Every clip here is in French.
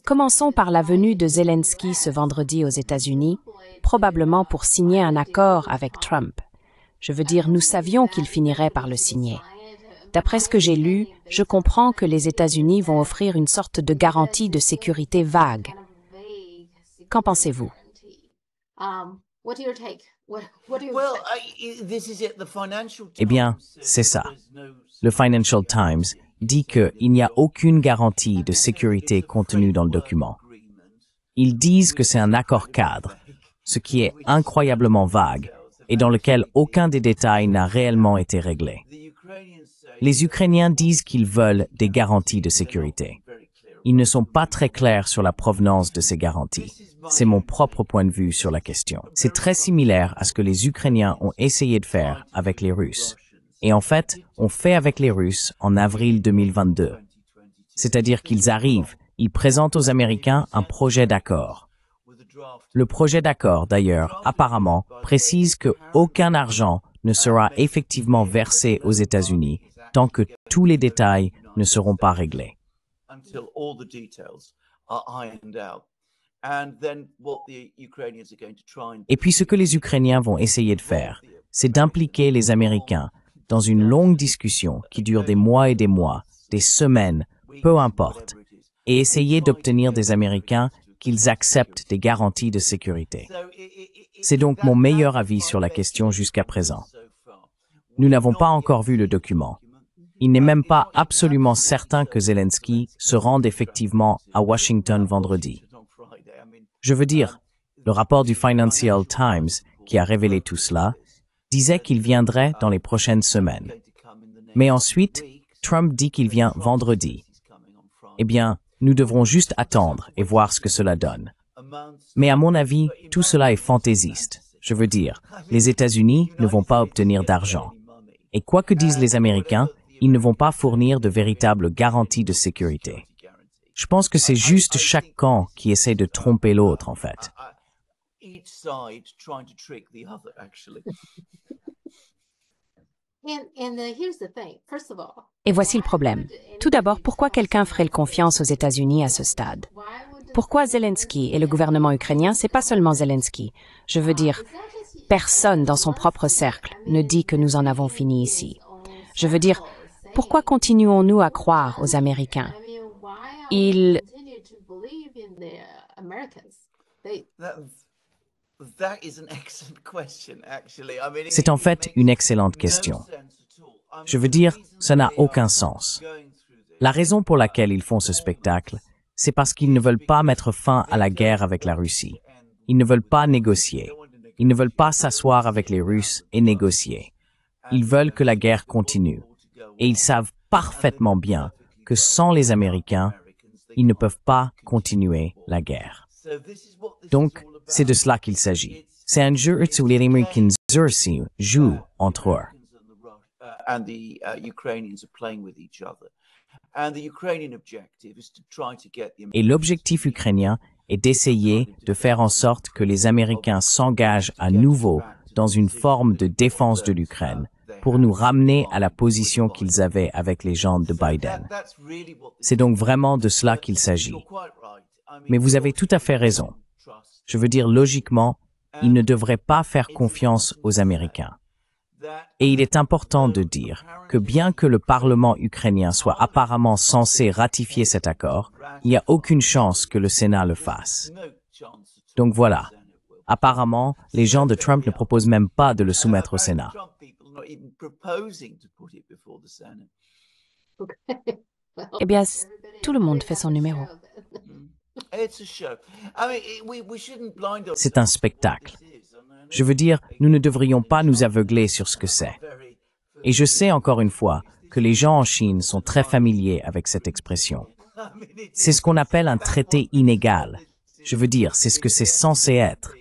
Commençons par la venue de Zelensky ce vendredi aux États-Unis, probablement pour signer un accord avec Trump. Je veux dire, nous savions qu'il finirait par le signer. D'après ce que j'ai lu, je comprends que les États-Unis vont offrir une sorte de garantie de sécurité vague. Qu'en pensez-vous? Eh bien, c'est ça. Le Financial Times dit qu'il n'y a aucune garantie de sécurité contenue dans le document. Ils disent que c'est un accord cadre, ce qui est incroyablement vague et dans lequel aucun des détails n'a réellement été réglé. Les Ukrainiens disent qu'ils veulent des garanties de sécurité. Ils ne sont pas très clairs sur la provenance de ces garanties. C'est mon propre point de vue sur la question. C'est très similaire à ce que les Ukrainiens ont essayé de faire avec les Russes. Et en fait, on fait avec les Russes en avril 2022. C'est-à-dire qu'ils arrivent, ils présentent aux Américains un projet d'accord. Le projet d'accord, d'ailleurs, apparemment, précise que aucun argent ne sera effectivement versé aux États-Unis tant que tous les détails ne seront pas réglés. Et puis ce que les Ukrainiens vont essayer de faire, c'est d'impliquer les Américains dans une longue discussion qui dure des mois et des mois, des semaines, peu importe, et essayer d'obtenir des Américains qu'ils acceptent des garanties de sécurité. C'est donc mon meilleur avis sur la question jusqu'à présent. Nous n'avons pas encore vu le document. Il n'est même pas absolument certain que Zelensky se rende effectivement à Washington vendredi. Je veux dire, le rapport du Financial Times, qui a révélé tout cela, disait qu'il viendrait dans les prochaines semaines. Mais ensuite, Trump dit qu'il vient vendredi. Eh bien, nous devrons juste attendre et voir ce que cela donne. Mais à mon avis, tout cela est fantaisiste. Je veux dire, les États-Unis ne vont pas obtenir d'argent. Et quoi que disent les Américains, ils ne vont pas fournir de véritables garanties de sécurité. Je pense que c'est juste chaque camp qui essaie de tromper l'autre, en fait. Et voici le problème. Tout d'abord, pourquoi quelqu'un ferait confiance aux États-Unis à ce stade? Pourquoi Zelensky et le gouvernement ukrainien? C'est pas seulement Zelensky. Je veux dire, personne dans son propre cercle ne dit que nous en avons fini ici. Je veux dire, pourquoi continuons-nous à croire aux Américains? C'est en fait une excellente question. Je veux dire, ça n'a aucun sens. La raison pour laquelle ils font ce spectacle, c'est parce qu'ils ne veulent pas mettre fin à la guerre avec la Russie. Ils ne veulent pas négocier. Ils ne veulent pas s'asseoir avec les Russes et négocier. Ils veulent que la guerre continue. Et ils savent parfaitement bien que sans les Américains, ils ne peuvent pas continuer la guerre. Donc, c'est de cela qu'il s'agit. C'est un jeu où les Américains jouent entre eux. Et l'objectif ukrainien est d'essayer de faire en sorte que les Américains s'engagent à nouveau dans une forme de défense de l'Ukraine pour nous ramener à la position qu'ils avaient avec les gens de Biden. C'est donc vraiment de cela qu'il s'agit. Mais vous avez tout à fait raison. Je veux dire, logiquement, ils ne devraient pas faire confiance aux Américains. Et il est important de dire que bien que le Parlement ukrainien soit apparemment censé ratifier cet accord, il n'y a aucune chance que le Sénat le fasse. Donc voilà. Apparemment, les gens de Trump ne proposent même pas de le soumettre au Sénat. Eh bien, tout le monde fait son numéro. C'est un spectacle. Je veux dire, nous ne devrions pas nous aveugler sur ce que c'est. Et je sais encore une fois que les gens en Chine sont très familiers avec cette expression. C'est ce qu'on appelle un traité inégal. Je veux dire, c'est ce que c'est censé être.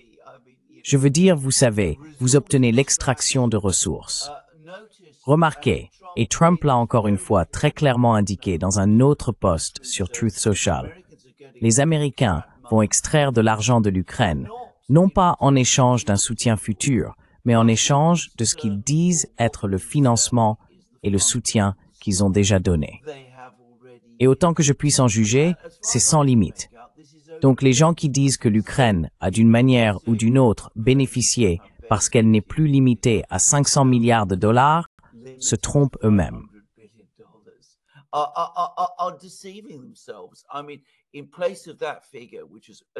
Je veux dire, vous savez, vous obtenez l'extraction de ressources. Remarquez, et Trump l'a encore une fois très clairement indiqué dans un autre post sur Truth Social, les Américains vont extraire de l'argent de l'Ukraine, non pas en échange d'un soutien futur, mais en échange de ce qu'ils disent être le financement et le soutien qu'ils ont déjà donné. Et autant que je puisse en juger, c'est sans limite. Donc les gens qui disent que l'Ukraine a d'une manière ou d'une autre bénéficié parce qu'elle n'est plus limitée à 500 milliards de dollars se trompent eux-mêmes.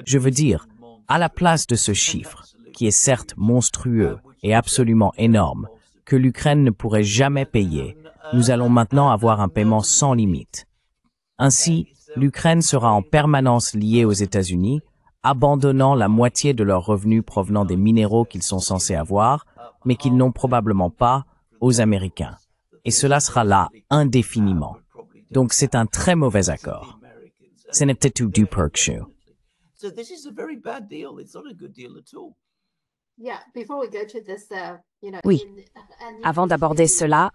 Je veux dire, à la place de ce chiffre, qui est certes monstrueux et absolument énorme, que l'Ukraine ne pourrait jamais payer, nous allons maintenant avoir un paiement sans limite. Ainsi, l'Ukraine sera en permanence liée aux États-Unis, abandonnant la moitié de leurs revenus provenant des minéraux qu'ils sont censés avoir, mais qu'ils n'ont probablement pas, aux Américains. Et cela sera là indéfiniment. Donc c'est un très mauvais accord. Ce n'est peut-être du Perkshoe. Oui. Avant d'aborder cela,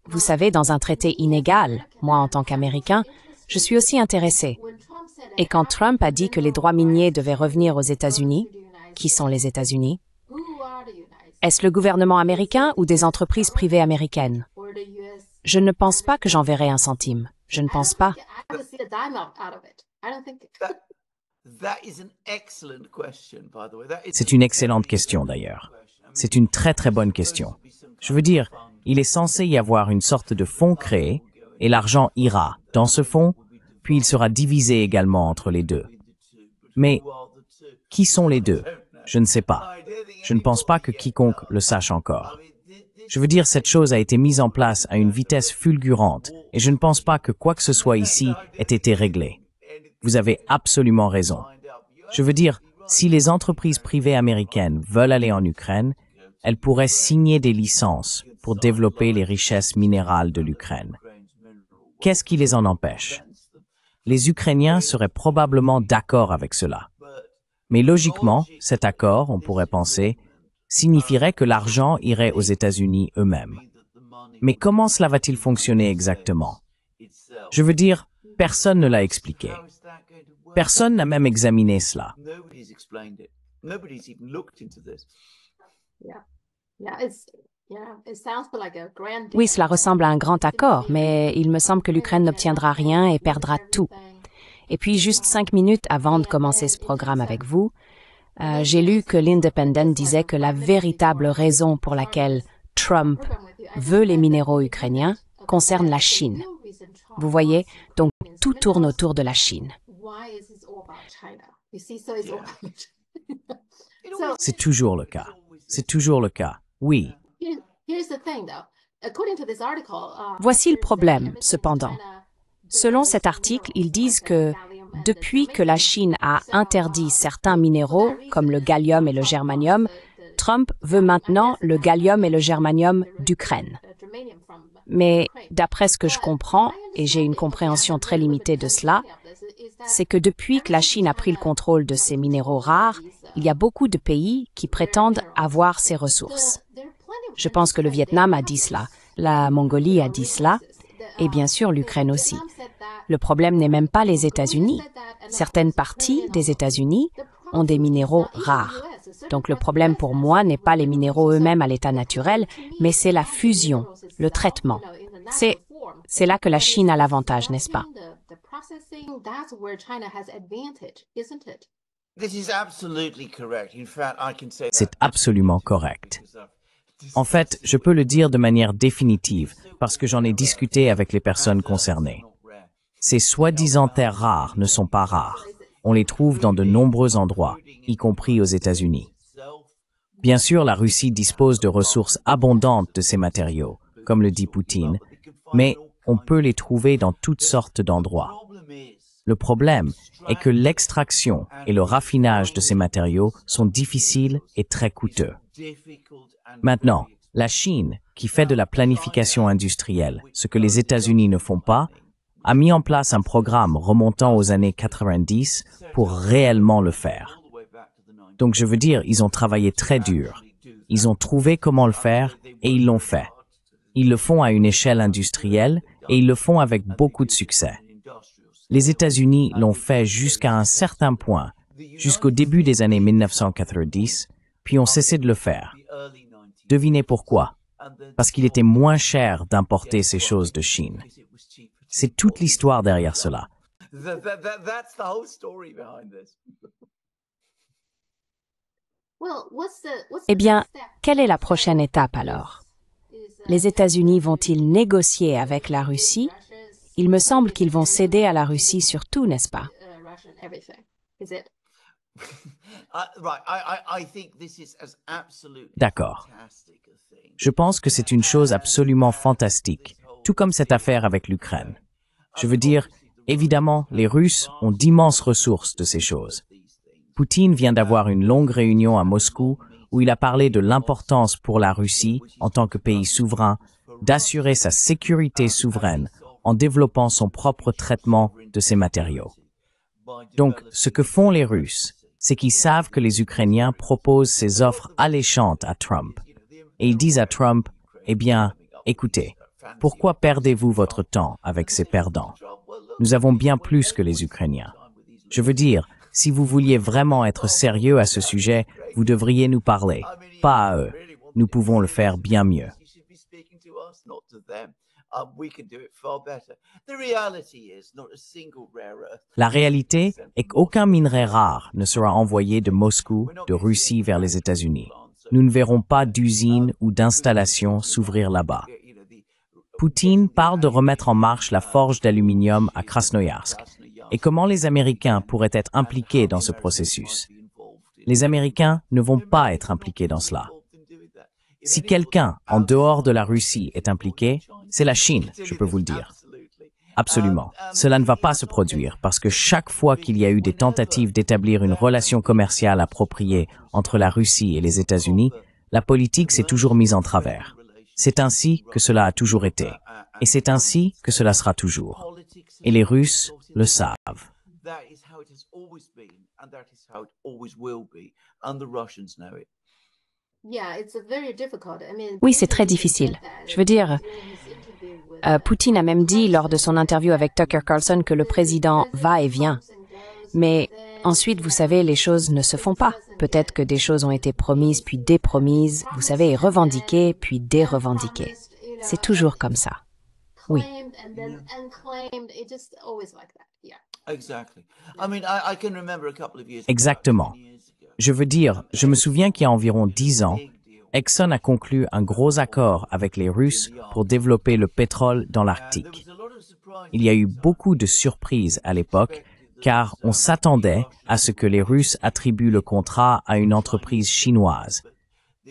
vous savez, dans un traité inégal, moi en tant qu'Américain, je suis aussi intéressée. Et quand Trump a dit que les droits miniers devaient revenir aux États-Unis, qui sont les États-Unis? Est-ce le gouvernement américain ou des entreprises privées américaines? Je ne pense pas que j'enverrai un centime. Je ne pense pas. C'est une excellente question d'ailleurs. C'est une très très bonne question. Je veux dire, il est censé y avoir une sorte de fonds créé et l'argent ira dans ce fonds, puis il sera divisé également entre les deux. Mais qui sont les deux? Je ne sais pas. Je ne pense pas que quiconque le sache encore. Je veux dire, cette chose a été mise en place à une vitesse fulgurante et je ne pense pas que quoi que ce soit ici ait été réglé. Vous avez absolument raison. Je veux dire, si les entreprises privées américaines veulent aller en Ukraine, elles pourraient signer des licences pour développer les richesses minérales de l'Ukraine. Qu'est-ce qui les en empêche? Les Ukrainiens seraient probablement d'accord avec cela. Mais logiquement, cet accord, on pourrait penser, signifierait que l'argent irait aux États-Unis eux-mêmes. Mais comment cela va-t-il fonctionner exactement? Je veux dire, personne ne l'a expliqué. Personne n'a même examiné cela. Oui, cela ressemble à un grand accord, mais il me semble que l'Ukraine n'obtiendra rien et perdra tout. Et puis, juste 5 minutes avant de commencer ce programme avec vous, j'ai lu que l'Independent disait que la véritable raison pour laquelle Trump veut les minéraux ukrainiens concerne la Chine. Vous voyez, donc tout tourne autour de la Chine. C'est toujours le cas. C'est toujours le cas. Oui. Voici le problème, cependant. Selon cet article, ils disent que depuis que la Chine a interdit certains minéraux, comme le gallium et le germanium, Trump veut maintenant le gallium et le germanium d'Ukraine. Mais d'après ce que je comprends, et j'ai une compréhension très limitée de cela, c'est que depuis que la Chine a pris le contrôle de ces minéraux rares, il y a beaucoup de pays qui prétendent avoir ces ressources. Je pense que le Vietnam a dit cela, la Mongolie a dit cela, et bien sûr l'Ukraine aussi. Le problème n'est même pas les États-Unis. Certaines parties des États-Unis ont des minéraux rares. Donc le problème pour moi n'est pas les minéraux eux-mêmes à l'état naturel, mais c'est la fusion, le traitement. C'est là que la Chine a l'avantage, n'est-ce pas? C'est absolument correct. En fait, je peux le dire de manière définitive parce que j'en ai discuté avec les personnes concernées. Ces soi-disant terres rares ne sont pas rares. On les trouve dans de nombreux endroits, y compris aux États-Unis. Bien sûr, la Russie dispose de ressources abondantes de ces matériaux, comme le dit Poutine, mais on peut les trouver dans toutes sortes d'endroits. Le problème est que l'extraction et le raffinage de ces matériaux sont difficiles et très coûteux. Maintenant, la Chine, qui fait de la planification industrielle, ce que les États-Unis ne font pas, a mis en place un programme remontant aux années 90 pour réellement le faire. Donc je veux dire, ils ont travaillé très dur. Ils ont trouvé comment le faire et ils l'ont fait. Ils le font à une échelle industrielle et ils le font avec beaucoup de succès. Les États-Unis l'ont fait jusqu'à un certain point, jusqu'au début des années 1990, puis ont cessé de le faire. Devinez pourquoi? Parce qu'il était moins cher d'importer ces choses de Chine. C'est toute l'histoire derrière cela. That's the whole story behind this. Eh bien, quelle est la prochaine étape alors? Les États-Unis vont-ils négocier avec la Russie? Il me semble qu'ils vont céder à la Russie sur tout, n'est-ce pas? D'accord. Je pense que c'est une chose absolument fantastique, tout comme cette affaire avec l'Ukraine. Je veux dire, évidemment, les Russes ont d'immenses ressources de ces choses. Poutine vient d'avoir une longue réunion à Moscou où il a parlé de l'importance pour la Russie, en tant que pays souverain, d'assurer sa sécurité souveraine en développant son propre traitement de ces matériaux. Donc, ce que font les Russes, c'est qu'ils savent que les Ukrainiens proposent ces offres alléchantes à Trump. Et ils disent à Trump, eh bien, écoutez, pourquoi perdez-vous votre temps avec ces perdants? Nous avons bien plus que les Ukrainiens. Je veux dire, si vous vouliez vraiment être sérieux à ce sujet, vous devriez nous parler, pas à eux. Nous pouvons le faire bien mieux. La réalité est qu'aucun minerai rare ne sera envoyé de Moscou, de Russie vers les États-Unis. Nous ne verrons pas d'usines ou d'installations s'ouvrir là-bas. Poutine parle de remettre en marche la forge d'aluminium à Krasnoïarsk. Et comment les Américains pourraient être impliqués dans ce processus? Les Américains ne vont pas être impliqués dans cela. Si quelqu'un en dehors de la Russie est impliqué, c'est la Chine, je peux vous le dire. Absolument. Cela ne va pas se produire parce que chaque fois qu'il y a eu des tentatives d'établir une relation commerciale appropriée entre la Russie et les États-Unis, la politique s'est toujours mise en travers. C'est ainsi que cela a toujours été. Et c'est ainsi que cela sera toujours. Et les Russes le savent. Oui, c'est très difficile. Je veux dire, Poutine a même dit lors de son interview avec Tucker Carlson que le président va et vient. Mais ensuite, vous savez, les choses ne se font pas. Peut-être que des choses ont été promises puis dépromises, vous savez, et revendiquées puis dérevendiquées. C'est toujours comme ça. Oui. Exactement. Je veux dire, je me souviens qu'il y a environ 10 ans, Exxon a conclu un gros accord avec les Russes pour développer le pétrole dans l'Arctique. Il y a eu beaucoup de surprises à l'époque, car on s'attendait à ce que les Russes attribuent le contrat à une entreprise chinoise.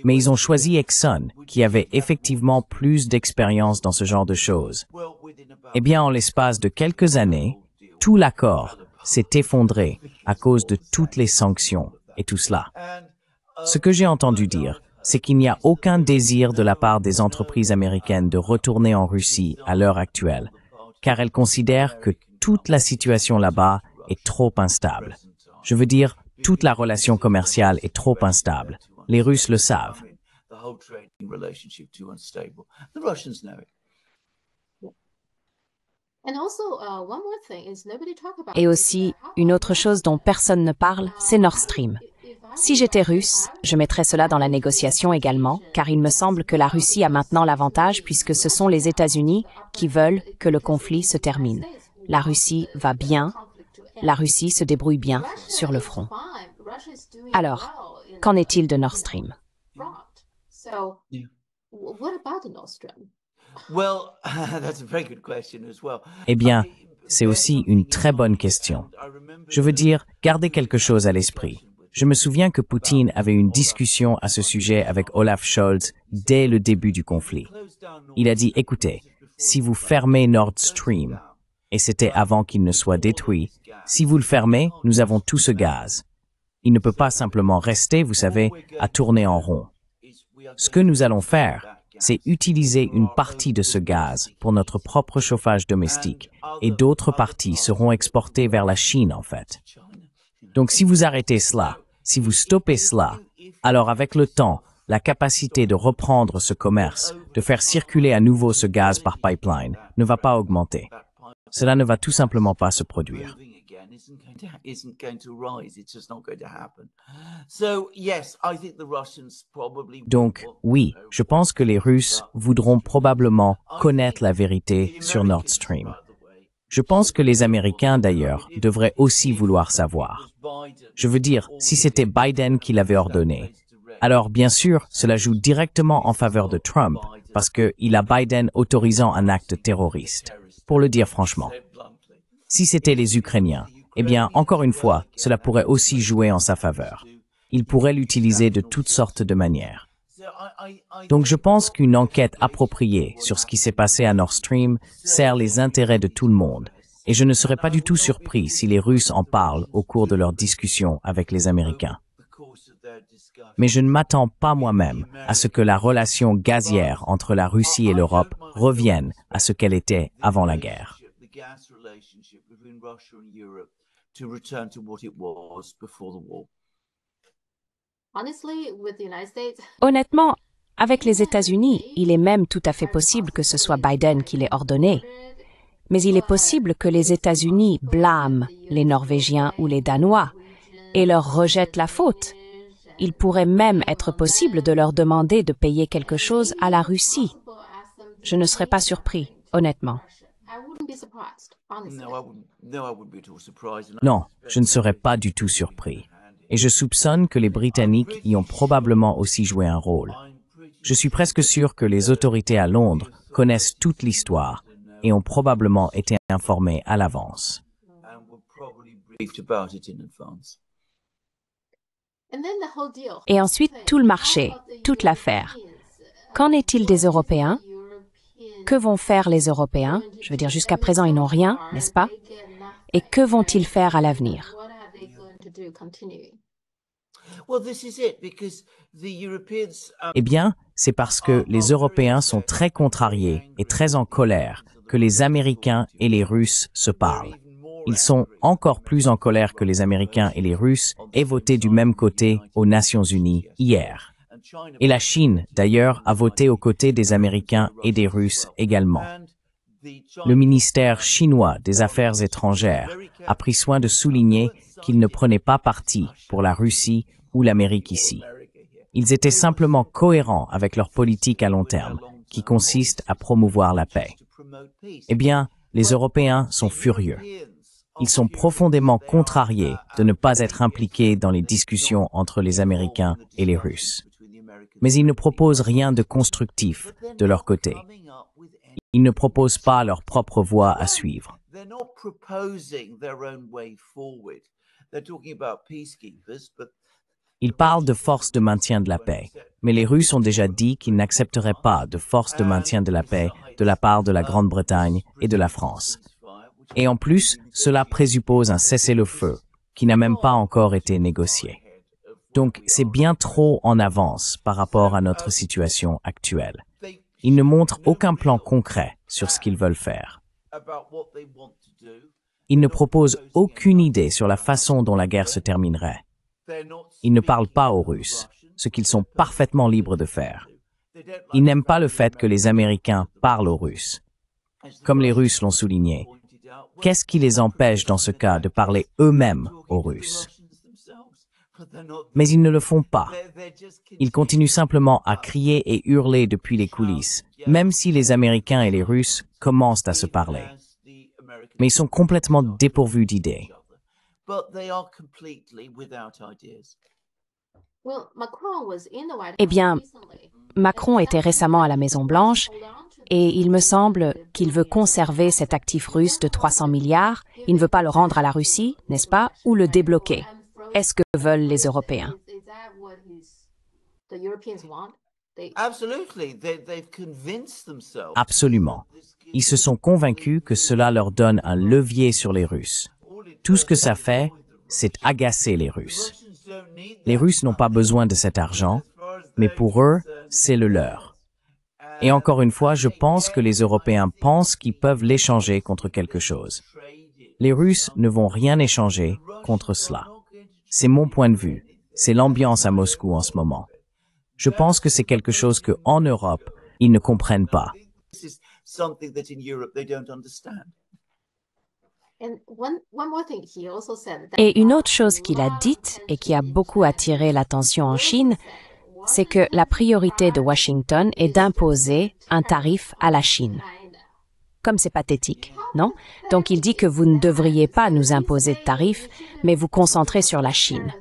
Mais ils ont choisi Exxon, qui avait effectivement plus d'expérience dans ce genre de choses. Eh bien, en l'espace de quelques années, tout l'accord s'est effondré à cause de toutes les sanctions et tout cela. Ce que j'ai entendu dire, c'est qu'il n'y a aucun désir de la part des entreprises américaines de retourner en Russie à l'heure actuelle, car elles considèrent que toute la situation là-bas est trop instable. Je veux dire, toute la relation commerciale est trop instable. Les Russes le savent. Et aussi, une autre chose dont personne ne parle, c'est Nord Stream. Si j'étais russe, je mettrais cela dans la négociation également, car il me semble que la Russie a maintenant l'avantage puisque ce sont les États-Unis qui veulent que le conflit se termine. La Russie va bien, la Russie se débrouille bien sur le front. Alors, qu'en est-il de Nord Stream? Eh bien, c'est aussi une très bonne question. Je veux dire, gardez quelque chose à l'esprit. Je me souviens que Poutine avait une discussion à ce sujet avec Olaf Scholz dès le début du conflit. Il a dit, écoutez, si vous fermez Nord Stream, et c'était avant qu'il ne soit détruit, si vous le fermez, nous avons tout ce gaz. Il ne peut pas simplement rester, vous savez, à tourner en rond. Ce que nous allons faire, c'est utiliser une partie de ce gaz pour notre propre chauffage domestique et d'autres parties seront exportées vers la Chine, en fait. Donc, si vous arrêtez cela, si vous stoppez cela, alors avec le temps, la capacité de reprendre ce commerce, de faire circuler à nouveau ce gaz par pipeline, ne va pas augmenter. Cela ne va tout simplement pas se produire. Donc, oui, je pense que les Russes voudront probablement connaître la vérité sur Nord Stream. Je pense que les Américains, d'ailleurs, devraient aussi vouloir savoir. Je veux dire, si c'était Biden qui l'avait ordonné, alors bien sûr, cela joue directement en faveur de Trump, parce qu'il a Biden autorisant un acte terroriste, pour le dire franchement. Si c'était les Ukrainiens, eh bien, encore une fois, cela pourrait aussi jouer en sa faveur. Il pourrait l'utiliser de toutes sortes de manières. Donc je pense qu'une enquête appropriée sur ce qui s'est passé à Nord Stream sert les intérêts de tout le monde, et je ne serais pas du tout surpris si les Russes en parlent au cours de leurs discussions avec les Américains. Mais je ne m'attends pas moi-même à ce que la relation gazière entre la Russie et l'Europe revienne à ce qu'elle était avant la guerre. Honnêtement, avec les États-Unis, il est même tout à fait possible que ce soit Biden qui l'ait ordonné. Mais il est possible que les États-Unis blâment les Norvégiens ou les Danois et leur rejettent la faute. Il pourrait même être possible de leur demander de payer quelque chose à la Russie. Je ne serais pas surpris, honnêtement. Non, je ne serais pas du tout surpris. Et je soupçonne que les Britanniques y ont probablement aussi joué un rôle. Je suis presque sûr que les autorités à Londres connaissent toute l'histoire et ont probablement été informées à l'avance. Et ensuite, tout le marché, toute l'affaire. Qu'en est-il des Européens? Que vont faire les Européens? Je veux dire, jusqu'à présent, ils n'ont rien, n'est-ce pas? Et que vont-ils faire à l'avenir? Eh bien, c'est parce que les Européens sont très contrariés et très en colère que les Américains et les Russes se parlent. Ils sont encore plus en colère que les Américains et les Russes aient voté du même côté aux Nations Unies hier. Et la Chine, d'ailleurs, a voté aux côtés des Américains et des Russes également. Le ministère chinois des Affaires étrangères a pris soin de souligner qu'il ne prenait pas parti pour la Russie ou l'Amérique ici. Ils étaient simplement cohérents avec leur politique à long terme, qui consiste à promouvoir la paix. Eh bien, les Européens sont furieux. Ils sont profondément contrariés de ne pas être impliqués dans les discussions entre les Américains et les Russes. Mais ils ne proposent rien de constructif de leur côté. Ils ne proposent pas leur propre voie à suivre. Ils parlent de forces de maintien de la paix, mais les Russes ont déjà dit qu'ils n'accepteraient pas de forces de maintien de la paix de la part de la Grande-Bretagne et de la France. Et en plus, cela présuppose un cessez-le-feu qui n'a même pas encore été négocié. Donc, c'est bien trop en avance par rapport à notre situation actuelle. Ils ne montrent aucun plan concret sur ce qu'ils veulent faire. Ils ne proposent aucune idée sur la façon dont la guerre se terminerait. Ils ne parlent pas aux Russes, ce qu'ils sont parfaitement libres de faire. Ils n'aiment pas le fait que les Américains parlent aux Russes. Comme les Russes l'ont souligné, qu'est-ce qui les empêche dans ce cas de parler eux-mêmes aux Russes? Mais ils ne le font pas. Ils continuent simplement à crier et hurler depuis les coulisses, même si les Américains et les Russes commencent à se parler. Mais ils sont complètement dépourvus d'idées. Eh bien, Macron était récemment à la Maison-Blanche et il me semble qu'il veut conserver cet actif russe de 300 milliards. Il ne veut pas le rendre à la Russie, n'est-ce pas, ou le débloquer. Est-ce que veulent les Européens? Absolument. Ils se sont convaincus que cela leur donne un levier sur les Russes. Tout ce que ça fait, c'est agacer les Russes. Les Russes n'ont pas besoin de cet argent, mais pour eux, c'est le leur. Et encore une fois, je pense que les Européens pensent qu'ils peuvent l'échanger contre quelque chose. Les Russes ne vont rien échanger contre cela. C'est mon point de vue. C'est l'ambiance à Moscou en ce moment. Je pense que c'est quelque chose qu'en Europe, ils ne comprennent pas. Et une autre chose qu'il a dite et qui a beaucoup attiré l'attention en Chine, c'est que la priorité de Washington est d'imposer un tarif à la Chine. Comme c'est pathétique, non? Donc il dit que vous ne devriez pas nous imposer de tarifs, mais vous concentrez sur la Chine.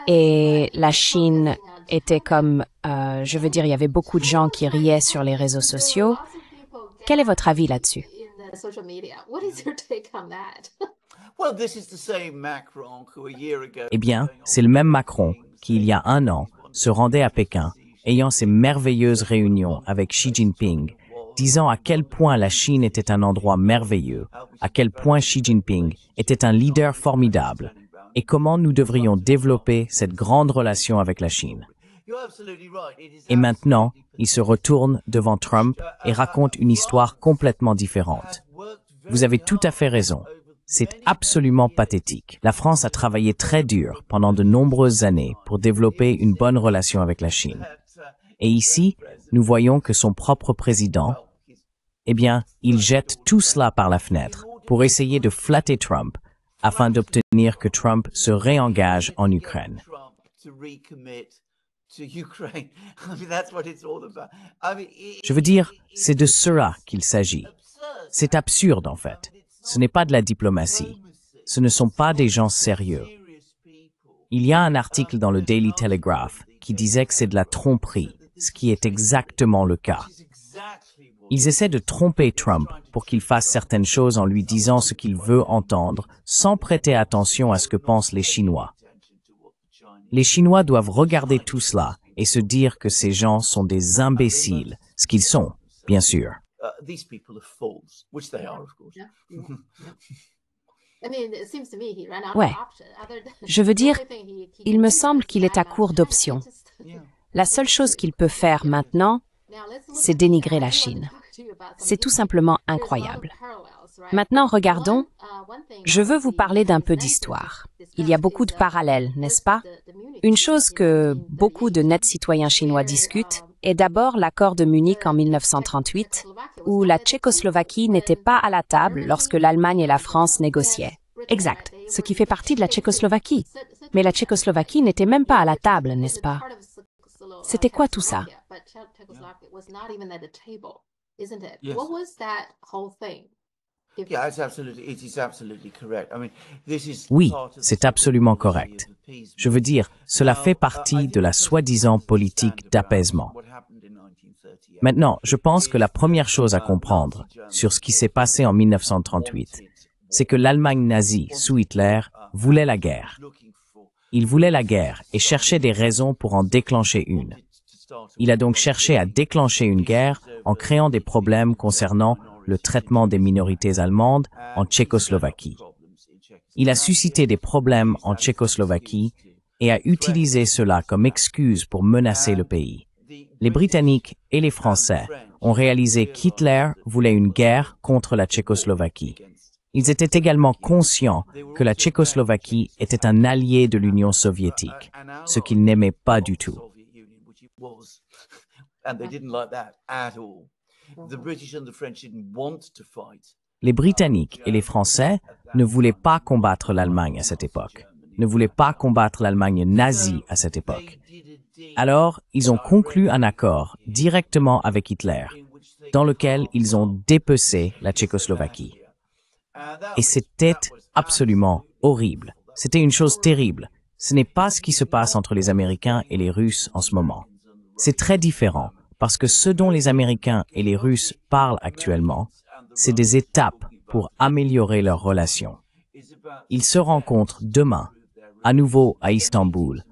Et la Chine était comme, je veux dire, il y avait beaucoup de gens qui riaient sur les réseaux sociaux. Quel est votre avis là-dessus? Well, this is the same Macron who a year ago. Eh bien, c'est le même Macron qui, il y a un an, se rendait à Pékin, ayant ces merveilleuses réunions avec Xi Jinping, disant à quel point la Chine était un endroit merveilleux, à quel point Xi Jinping était un leader formidable, et comment nous devrions développer cette grande relation avec la Chine. You're absolutely right. It is Et maintenant, il se retourne devant Trump et raconte une histoire complètement différente. Vous avez tout à fait raison. C'est absolument pathétique. La France a travaillé très dur pendant de nombreuses années pour développer une bonne relation avec la Chine. Et ici, nous voyons que son propre président, eh bien, il jette tout cela par la fenêtre pour essayer de flatter Trump afin d'obtenir que Trump se réengage en Ukraine. Trump to recommit to Ukraine. I mean, that's what it's all about. I mean, Je veux dire, c'est de cela qu'il s'agit. C'est absurde, en fait. Ce n'est pas de la diplomatie. Ce ne sont pas des gens sérieux. Il y a un article dans le Daily Telegraph qui disait que c'est de la tromperie, ce qui est exactement le cas. Ils essaient de tromper Trump pour qu'il fasse certaines choses en lui disant ce qu'il veut entendre, sans prêter attention à ce que pensent les Chinois. Les Chinois doivent regarder tout cela et se dire que ces gens sont des imbéciles, ce qu'ils sont, bien sûr. these people are fools, which they are, of course. Ouais. Je veux dire, il me semble qu'il est à court d'options. La seule chose qu'il peut faire maintenant, c'est dénigrer la Chine. C'est tout simplement incroyable. Maintenant, regardons. Je veux vous parler d'un peu d'histoire. Il y a beaucoup de parallèles, n'est-ce pas? Une chose que beaucoup de nets citoyens chinois discutent est d'abord l'accord de Munich en 1938, où la Tchécoslovaquie n'était pas à la table lorsque l'Allemagne et la France négociaient. Exact, ce qui fait partie de la Tchécoslovaquie. Mais la Tchécoslovaquie n'était même pas à la table, n'est-ce pas? C'était quoi tout ça? Yes. Yeah, it is absolutely correct. I mean, this is Oui, part of the c'est absolument correct. Je veux dire, cela fait Now, partie I de la think soi-disant we politique understand d'apaisement. about what happened in 1938. Maintenant, je pense que la première chose à comprendre sur ce qui s'est passé en 1938, c'est que l'Allemagne nazie, sous Hitler, voulait la guerre. Il voulait la guerre et cherchait des raisons pour en déclencher une. Il a donc cherché à déclencher une guerre en créant des problèmes concernant le traitement des minorités allemandes en Tchécoslovaquie. Il a suscité des problèmes en Tchécoslovaquie et a utilisé cela comme excuse pour menacer le pays. Les Britanniques et les Français ont réalisé qu'Hitler voulait une guerre contre la Tchécoslovaquie. Ils étaient également conscients que la Tchécoslovaquie était un allié de l'Union soviétique, ce qu'ils n'aimaient pas du tout. And they didn't like that at all. The British and the French didn't want to fight. Les Britanniques et les Français ne voulaient pas combattre l'Allemagne à cette époque, ne voulaient pas combattre l'Allemagne nazie à cette époque. Alors, ils ont conclu un accord directement avec Hitler, dans lequel ils ont dépecé la Tchécoslovaquie. Et c'était absolument horrible. C'était une chose terrible. Ce n'est pas ce qui se passe entre les Américains et les Russes en ce moment. C'est très différent, parce que ce dont les Américains et les Russes parlent actuellement, c'est des étapes pour améliorer leurs relations. Ils se rencontrent demain, à nouveau à Istanbul,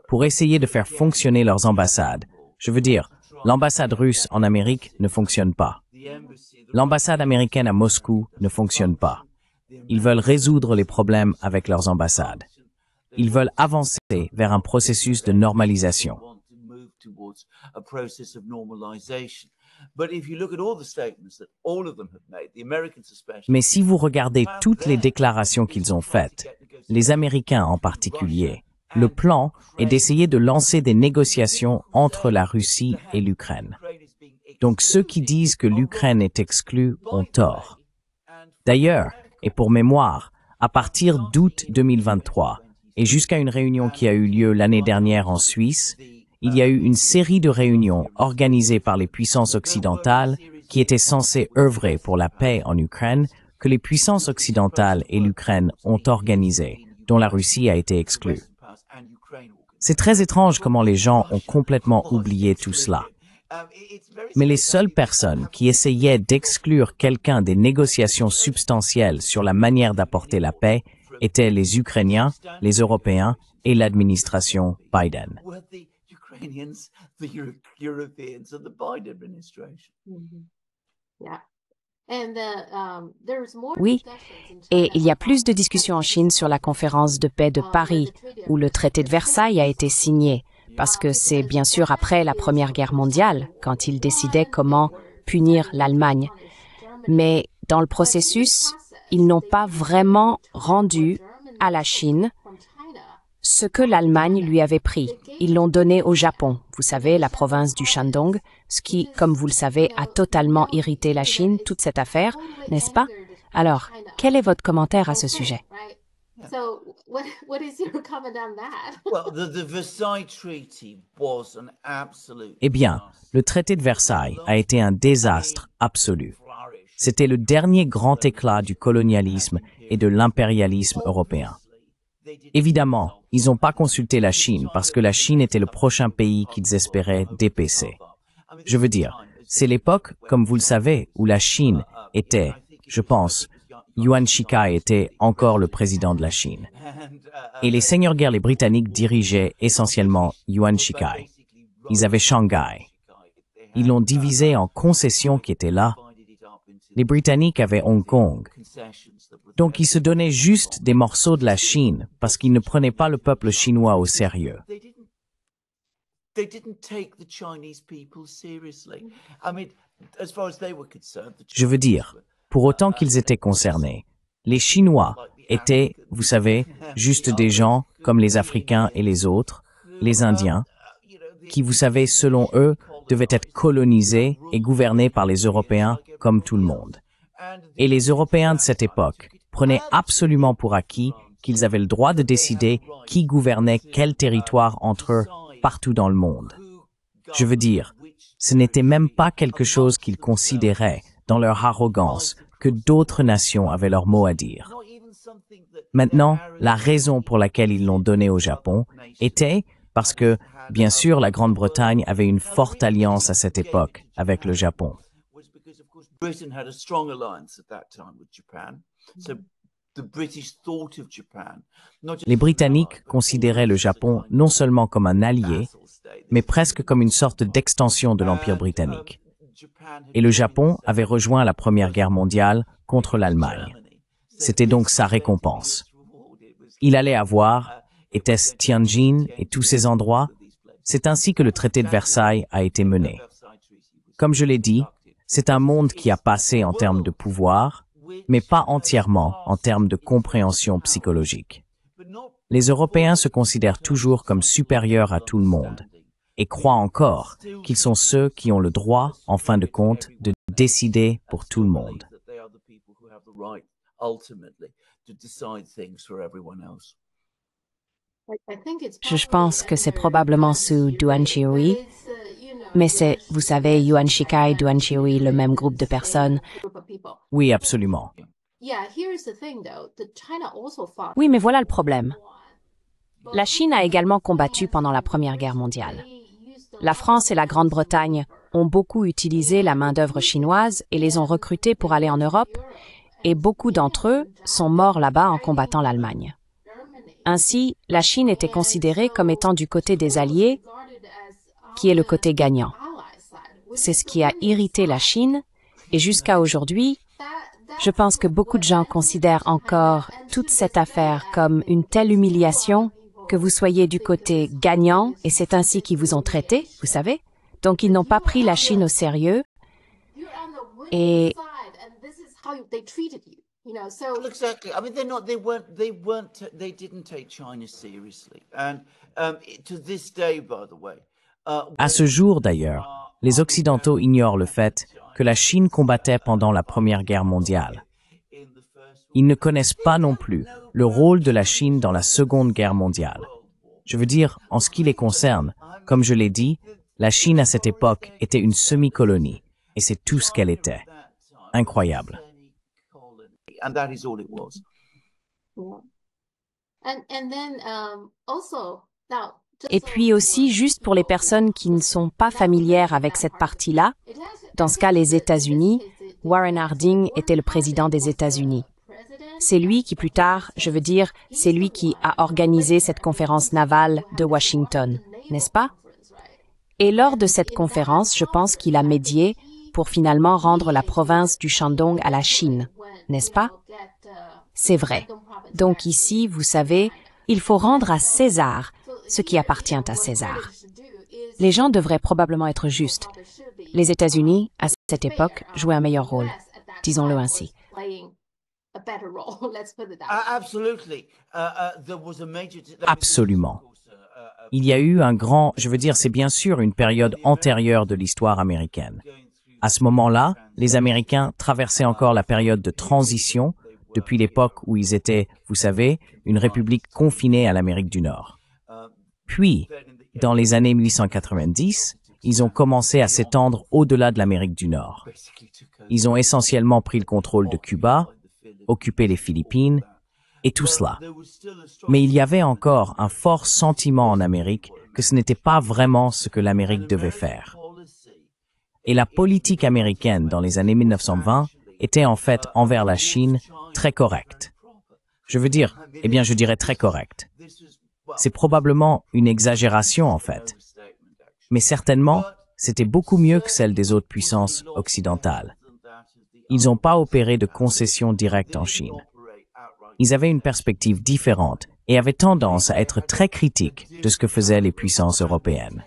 pour essayer de faire fonctionner leurs ambassades. Je veux dire, l'ambassade russe en Amérique ne fonctionne pas. L'ambassade américaine à Moscou ne fonctionne pas. Ils veulent résoudre les problèmes avec leurs ambassades. Ils veulent avancer vers un processus de normalisation. Towards a process of normalization. But if you look at all the statements that all of them have made, the Americans especially, Mais si vous regardez toutes les déclarations qu'ils ont faites, les Américains en particulier, le plan est d'essayer de lancer des négociations entre la Russie et l'Ukraine. Donc ceux qui disent que l'Ukraine est exclue ont tort. D'ailleurs, et pour mémoire, à partir d'août 2023 et jusqu'à une réunion qui a eu lieu l'année dernière en Suisse, il y a eu une série de réunions organisées par les puissances occidentales qui était censé œuvrer pour la paix en Ukraine, que les puissances occidentales et l'Ukraine ont organisé, dont la Russie a été exclue. C'est très étrange comment les gens ont complètement oublié tout cela. Mais les seules personnes qui essayaient d'exclure quelqu'un des négociations substantielles sur la manière d'apporter la paix étaient les Ukrainiens, les Européens et l'administration Biden. Oui, et il y a plus de discussions en Chine sur la conférence de paix de Paris, où le traité de Versailles a été signé, parce que c'est bien sûr après la Première Guerre mondiale, quand ils décidaient comment punir l'Allemagne. Mais dans le processus, ils n'ont pas vraiment rendu à la Chine ce que l'Allemagne lui avait pris. Ils l'ont donné au Japon, vous savez, la province du Shandong, ce qui, comme vous le savez, a totalement irrité la Chine, toute cette affaire, n'est-ce pas? Alors, quel est votre commentaire à ce sujet? Eh bien, le traité de Versailles a été un désastre absolu. C'était le dernier grand éclat du colonialisme et de l'impérialisme européen. Évidemment, ils n'ont pas consulté la Chine parce que la Chine était le prochain pays qu'ils espéraient dépecer. Je veux dire, c'est l'époque, comme vous le savez, où la Chine était, je pense, Yuan Shikai était encore le président de la Chine. Et les seigneurs guerres, les Britanniques, dirigeaient essentiellement Yuan Shikai. Ils avaient Shanghai. Ils l'ont divisé en concessions qui étaient là. Les Britanniques avaient Hong Kong. Donc ils se donnaient juste des morceaux de la Chine parce qu'ils ne prenaient pas le peuple chinois au sérieux. Je veux dire, pour autant qu'ils étaient concernés, les Chinois étaient, vous savez, juste des gens comme les Africains et les autres, les Indiens, qui, vous savez, selon eux, devaient être colonisés et gouvernés par les Européens comme tout le monde. Et les Européens de cette époque prenaient absolument pour acquis qu'ils avaient le droit de décider qui gouvernait quel territoire entre eux partout dans le monde. Je veux dire, ce n'était même pas quelque chose qu'ils considéraient, dans leur arrogance, que d'autres nations avaient leur mot à dire. Maintenant, la raison pour laquelle ils l'ont donné au Japon était parce que, bien sûr, la Grande-Bretagne avait une forte alliance à cette époque avec le Japon. Les Britanniques considéraient le Japon non seulement comme un allié, mais presque comme une sorte d'extension de l'Empire britannique. Et le Japon avait rejoint la Première Guerre mondiale contre l'Allemagne. C'était donc sa récompense. Il allait avoir, était-ce Tianjin et tous ces endroits? C'est ainsi que le traité de Versailles a été mené. Comme je l'ai dit, c'est un monde qui a passé en termes de pouvoir, mais pas entièrement en termes de compréhension psychologique. Les Européens se considèrent toujours comme supérieurs à tout le monde et croient encore qu'ils sont ceux qui ont le droit, en fin de compte, de décider pour tout le monde. Je pense que c'est probablement sous Duan Shihui, mais c'est, vous savez, Yuan Shikai, Duan Shihui, le même groupe de personnes. Oui, absolument. Oui, mais voilà le problème. La Chine a également combattu pendant la Première Guerre mondiale. La France et la Grande-Bretagne ont beaucoup utilisé la main-d'œuvre chinoise et les ont recrutés pour aller en Europe, et beaucoup d'entre eux sont morts là-bas en combattant l'Allemagne. Ainsi, la Chine était considérée comme étant du côté des Alliés, qui est le côté gagnant. C'est ce qui a irrité la Chine, et jusqu'à aujourd'hui, je pense que beaucoup de gens considèrent encore toute cette affaire comme une telle humiliation que vous soyez du côté gagnant, et c'est ainsi qu'ils vous ont traité, vous savez. Donc, ils n'ont pas pris la Chine au sérieux, et Exactly. I mean, they didn't take China seriously. And to this day, by the way. À ce jour, d'ailleurs, les Occidentaux ignorent le fait que la Chine combattait pendant la Première Guerre mondiale. Ils ne connaissent pas non plus le rôle de la Chine dans la Seconde Guerre mondiale. Je veux dire, en ce qui les concerne, comme je l'ai dit, la Chine à cette époque était une semi-colonie. Et c'est tout ce qu'elle était. Incroyable. And that is all it was. Et puis aussi, juste pour les personnes qui ne sont pas familières avec cette partie-là, dans ce cas les États-Unis, Warren Harding était le président des États-Unis. C'est lui qui plus tard, c'est lui qui a organisé cette conférence navale de Washington, n'est-ce pas? Et lors de cette conférence, je pense qu'il a médié pour finalement rendre la province du Shandong à la Chine, n'est-ce pas? C'est vrai. Donc ici, vous savez, il faut rendre à César ce qui appartient à César. Les gens devraient probablement être justes. Les États-Unis, à cette époque, jouaient un meilleur rôle, disons-le ainsi. Absolument. Il y a eu un grand, c'est bien sûr une période antérieure de l'histoire américaine. À ce moment-là, les Américains traversaient encore la période de transition depuis l'époque où ils étaient, vous savez, une république confinée à l'Amérique du Nord. Puis, dans les années 1890, ils ont commencé à s'étendre au-delà de l'Amérique du Nord. Ils ont essentiellement pris le contrôle de Cuba, occupé les Philippines, et tout cela. Mais il y avait encore un fort sentiment en Amérique que ce n'était pas vraiment ce que l'Amérique devait faire. Et la politique américaine dans les années 1920 était en fait envers la Chine très correcte. Je dirais très correcte. C'est probablement une exagération en fait. Mais certainement, c'était beaucoup mieux que celle des autres puissances occidentales. Ils n'ont pas opéré de concessions directes en Chine. Ils avaient une perspective différente et avaient tendance à être très critiques de ce que faisaient les puissances européennes.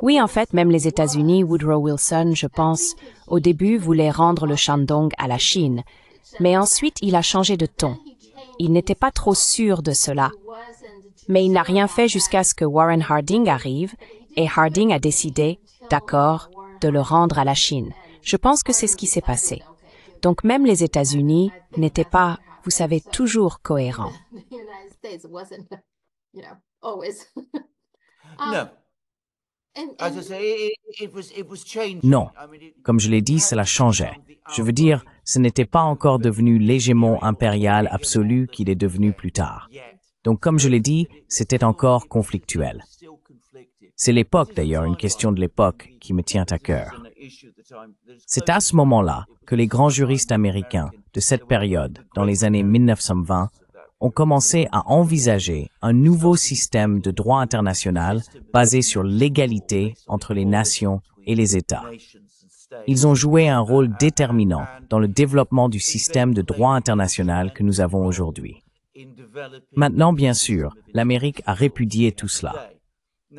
Oui, en fait, même les États-Unis, Woodrow Wilson, je pense, au début voulait rendre le Shandong à la Chine, mais ensuite il a changé de ton. Il n'était pas trop sûr de cela, mais il n'a rien fait jusqu'à ce que Warren Harding arrive, et Harding a décidé, d'accord, de le rendre à la Chine. Je pense que c'est ce qui s'est passé. Donc même les États-Unis n'étaient pas, vous savez, toujours cohérents. Non, comme je l'ai dit, cela changeait. Ce n'était pas encore devenu l'hégémon impérial absolu qu'il est devenu plus tard. Donc comme je l'ai dit, c'était encore conflictuel. C'est l'époque d'ailleurs, une question de l'époque qui me tient à cœur. C'est à ce moment-là que les grands juristes américains de cette période, dans les années 1920, ont commencé à envisager un nouveau système de droit international basé sur l'égalité entre les nations et les États. Ils ont joué un rôle déterminant dans le développement du système de droit international que nous avons aujourd'hui. Maintenant, bien sûr, l'Amérique a répudié tout cela.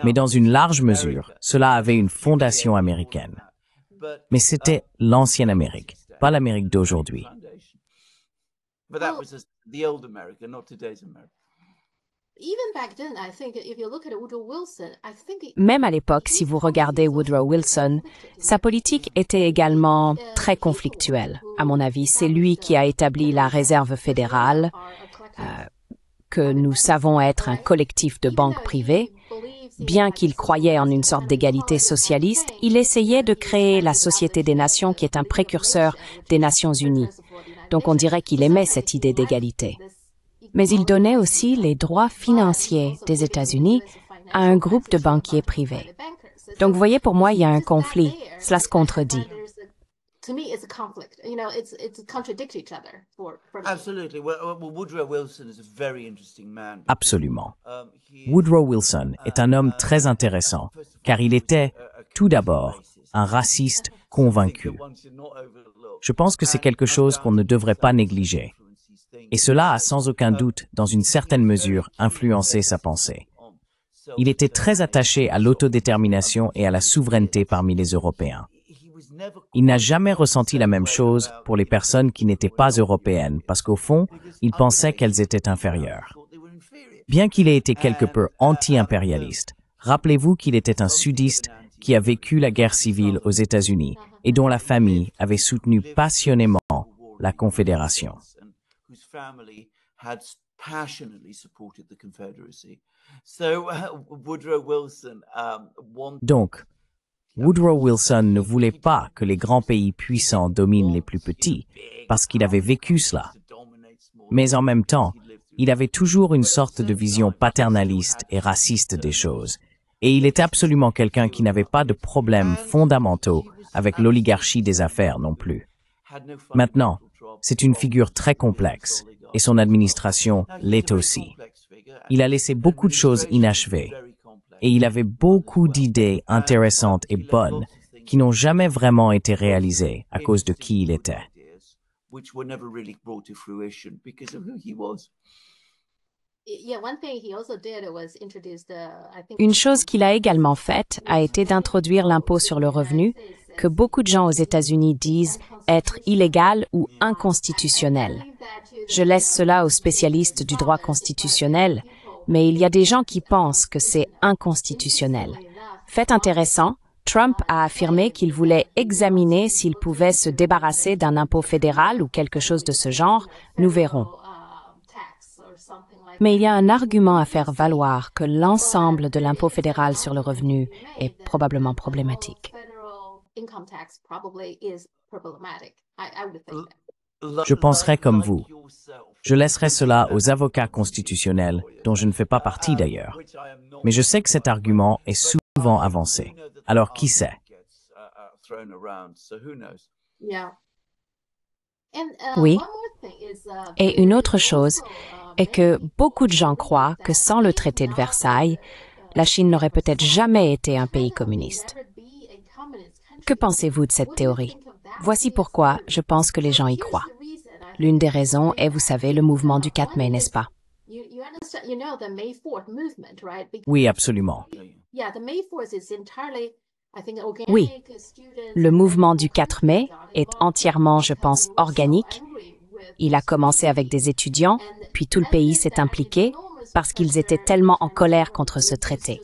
Mais dans une large mesure, cela avait une fondation américaine. Mais c'était l'ancienne Amérique, pas l'Amérique d'aujourd'hui. Même à l'époque, si vous regardez Woodrow Wilson, sa politique était également très conflictuelle. À mon avis, c'est lui qui a établi la Réserve fédérale, que nous savons être un collectif de banques privées. Bien qu'il croyait en une sorte d'égalité socialiste, il essayait de créer la Société des Nations qui est un précurseur des Nations Unies. Donc on dirait qu'il aimait cette idée d'égalité. Mais il donnait aussi les droits financiers des États-Unis à un groupe de banquiers privés. Donc vous voyez, pour moi, il y a un conflit. Cela se contredit. Absolument. Woodrow Wilson est un homme très intéressant, car il était, tout d'abord, un raciste convaincu. Je pense que c'est quelque chose qu'on ne devrait pas négliger. Et cela a sans aucun doute, dans une certaine mesure, influencé sa pensée. Il était très attaché à l'autodétermination et à la souveraineté parmi les Européens. Il n'a jamais ressenti la même chose pour les personnes qui n'étaient pas européennes, parce qu'au fond, il pensait qu'elles étaient inférieures. Bien qu'il ait été quelque peu anti-impérialiste, rappelez-vous qu'il était un sudiste qui a vécu la guerre civile aux États-Unis et dont la famille avait soutenu passionnément la Confédération. passionately supported the Confederacy. So Woodrow Wilson wanted. Donc, Woodrow Wilson ne voulait pas que les grands pays puissants dominent les plus petits, parce qu'il avait vécu cela. Mais en même temps, il avait toujours une sorte de vision paternaliste et raciste des choses, et il était absolument quelqu'un qui n'avait pas de problèmes fondamentaux avec l'oligarchie des affaires non plus. Maintenant, c'est une figure très complexe, et son administration l'est aussi. Il a laissé beaucoup de choses inachevées, et il avait beaucoup d'idées intéressantes et bonnes qui n'ont jamais vraiment été réalisées à cause de qui il était. Une chose qu'il a également faite a été d'introduire l'impôt sur le revenu, que beaucoup de gens aux États-Unis disent être illégal ou inconstitutionnel. Je laisse cela aux spécialistes du droit constitutionnel, mais il y a des gens qui pensent que c'est inconstitutionnel. Fait intéressant, Trump a affirmé qu'il voulait examiner s'il pouvait se débarrasser d'un impôt fédéral ou quelque chose de ce genre, nous verrons. Mais il y a un argument à faire valoir que l'ensemble de l'impôt fédéral sur le revenu est probablement problématique. Je penserai comme vous. Je laisserai cela aux avocats constitutionnels, dont je ne fais pas partie d'ailleurs. Mais je sais que cet argument est souvent avancé. Alors qui sait? Oui. Et une autre chose est que beaucoup de gens croient que sans le traité de Versailles, la Chine n'aurait peut-être jamais été un pays communiste. Que pensez-vous de cette théorie? Voici pourquoi je pense que les gens y croient. L'une des raisons est, vous savez, le mouvement du 4 mai, n'est-ce pas? Oui, absolument. Oui, le mouvement du 4 mai est entièrement, je pense, organique. Il a commencé avec des étudiants, puis tout le pays s'est impliqué parce qu'ils étaient tellement en colère contre ce traité.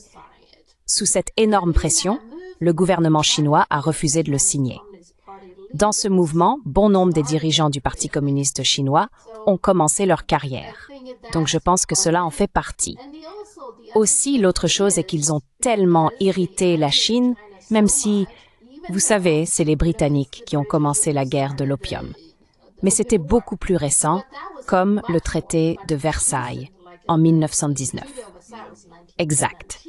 Sous cette énorme pression, le gouvernement chinois a refusé de le signer. Dans ce mouvement, bon nombre des dirigeants du Parti communiste chinois ont commencé leur carrière. Donc je pense que cela en fait partie. Aussi, l'autre chose est qu'ils ont tellement irrité la Chine, même si, vous savez, c'est les Britanniques qui ont commencé la guerre de l'opium. Mais c'était beaucoup plus récent, comme le traité de Versailles en 1919. Exact.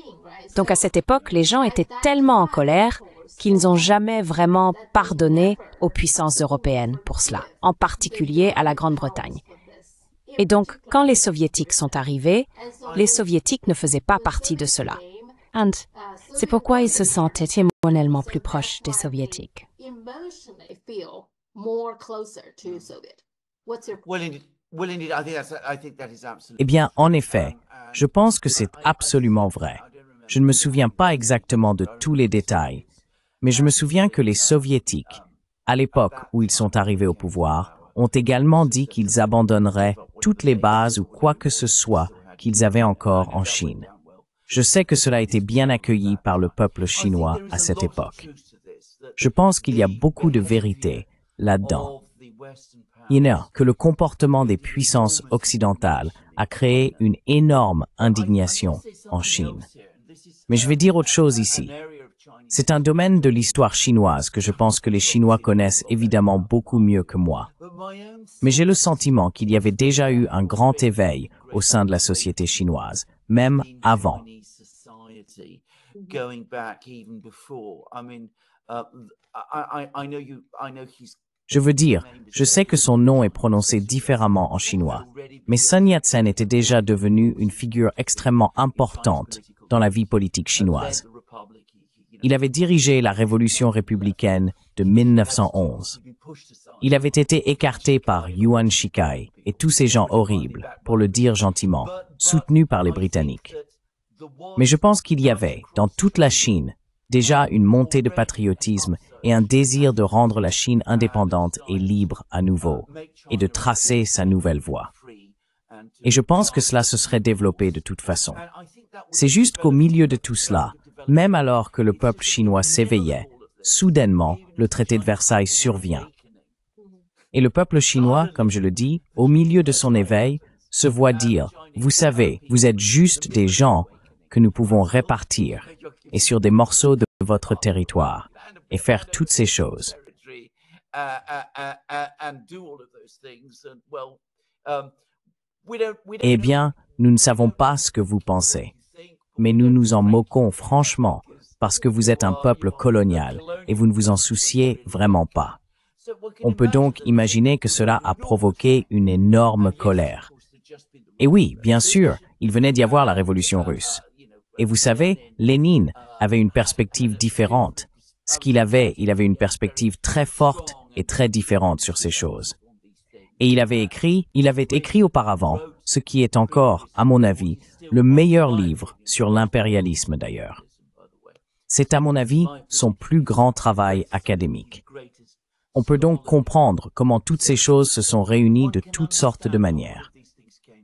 Donc à cette époque, les gens étaient tellement en colère qu'ils n'ont jamais vraiment pardonné aux puissances européennes pour cela, en particulier à la Grande-Bretagne. Et donc, quand les Soviétiques sont arrivés, les Soviétiques ne faisaient pas partie de cela. Et c'est pourquoi ils se sentaient émotionnellement plus proches des Soviétiques. Eh bien, en effet, je pense que c'est absolument vrai. Je ne me souviens pas exactement de tous les détails, mais je me souviens que les Soviétiques, à l'époque où ils sont arrivés au pouvoir, ont également dit qu'ils abandonneraient toutes les bases ou quoi que ce soit qu'ils avaient encore en Chine. Je sais que cela a été bien accueilli par le peuple chinois à cette époque. Je pense qu'il y a beaucoup de vérité là-dedans. Que le comportement des puissances occidentales a créé une énorme indignation en Chine. Mais je vais dire autre chose ici. C'est un domaine de l'histoire chinoise que je pense que les Chinois connaissent évidemment beaucoup mieux que moi. Mais j'ai le sentiment qu'il y avait déjà eu un grand éveil au sein de la société chinoise, même avant. Je veux dire, je sais que son nom est prononcé différemment en chinois, mais Sun Yat-sen était déjà devenu une figure extrêmement importante dans la vie politique chinoise. Il avait dirigé la révolution républicaine de 1911. Il avait été écarté par Yuan Shikai et tous ces gens horribles, pour le dire gentiment, soutenus par les Britanniques. Mais je pense qu'il y avait, dans toute la Chine, déjà une montée de patriotisme et un désir de rendre la Chine indépendante et libre à nouveau, et de tracer sa nouvelle voie. Et je pense que cela se serait développé de toute façon. C'est juste qu'au milieu de tout cela, même alors que le peuple chinois s'éveillait, soudainement, le traité de Versailles survient. Et le peuple chinois, comme je le dis, au milieu de son éveil, se voit dire, vous savez, vous êtes juste des gens que nous pouvons répartir et sur des morceaux de votre territoire et faire toutes ces choses. Eh bien, nous ne savons pas ce que vous pensez, mais nous nous en moquons franchement parce que vous êtes un peuple colonial et vous ne vous en souciez vraiment pas. On peut donc imaginer que cela a provoqué une énorme colère. Et oui, bien sûr, il venait d'y avoir la révolution russe. Et vous savez, Lénine avait une perspective différente. Il avait une perspective très forte et très différente sur ces choses. Et il avait écrit auparavant, ce qui est encore, à mon avis, le meilleur livre sur l'impérialisme d'ailleurs. C'est à mon avis son plus grand travail académique. On peut donc comprendre comment toutes ces choses se sont réunies de toutes sortes de manières.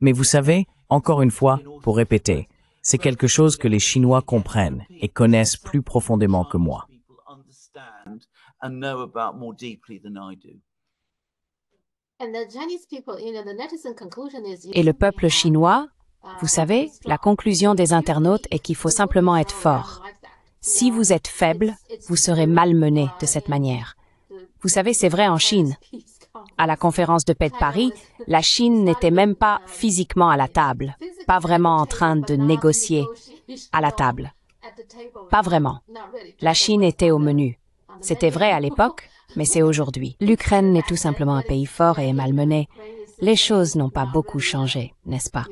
Mais vous savez, encore une fois, pour répéter, c'est quelque chose que les Chinois comprennent et connaissent plus profondément que moi. Et le peuple chinois, vous savez, la conclusion des internautes est qu'il faut simplement être fort. Si vous êtes faible, vous serez malmené de cette manière. Vous savez, c'est vrai en Chine. À la conférence de paix de Paris, la Chine n'était même pas physiquement à la table, pas vraiment en train de négocier à la table. Pas vraiment. La Chine était au menu. C'était vrai à l'époque, mais c'est aujourd'hui. L'Ukraine est tout simplement un pays fort et est malmené. Les choses n'ont pas beaucoup changé, n'est-ce pas?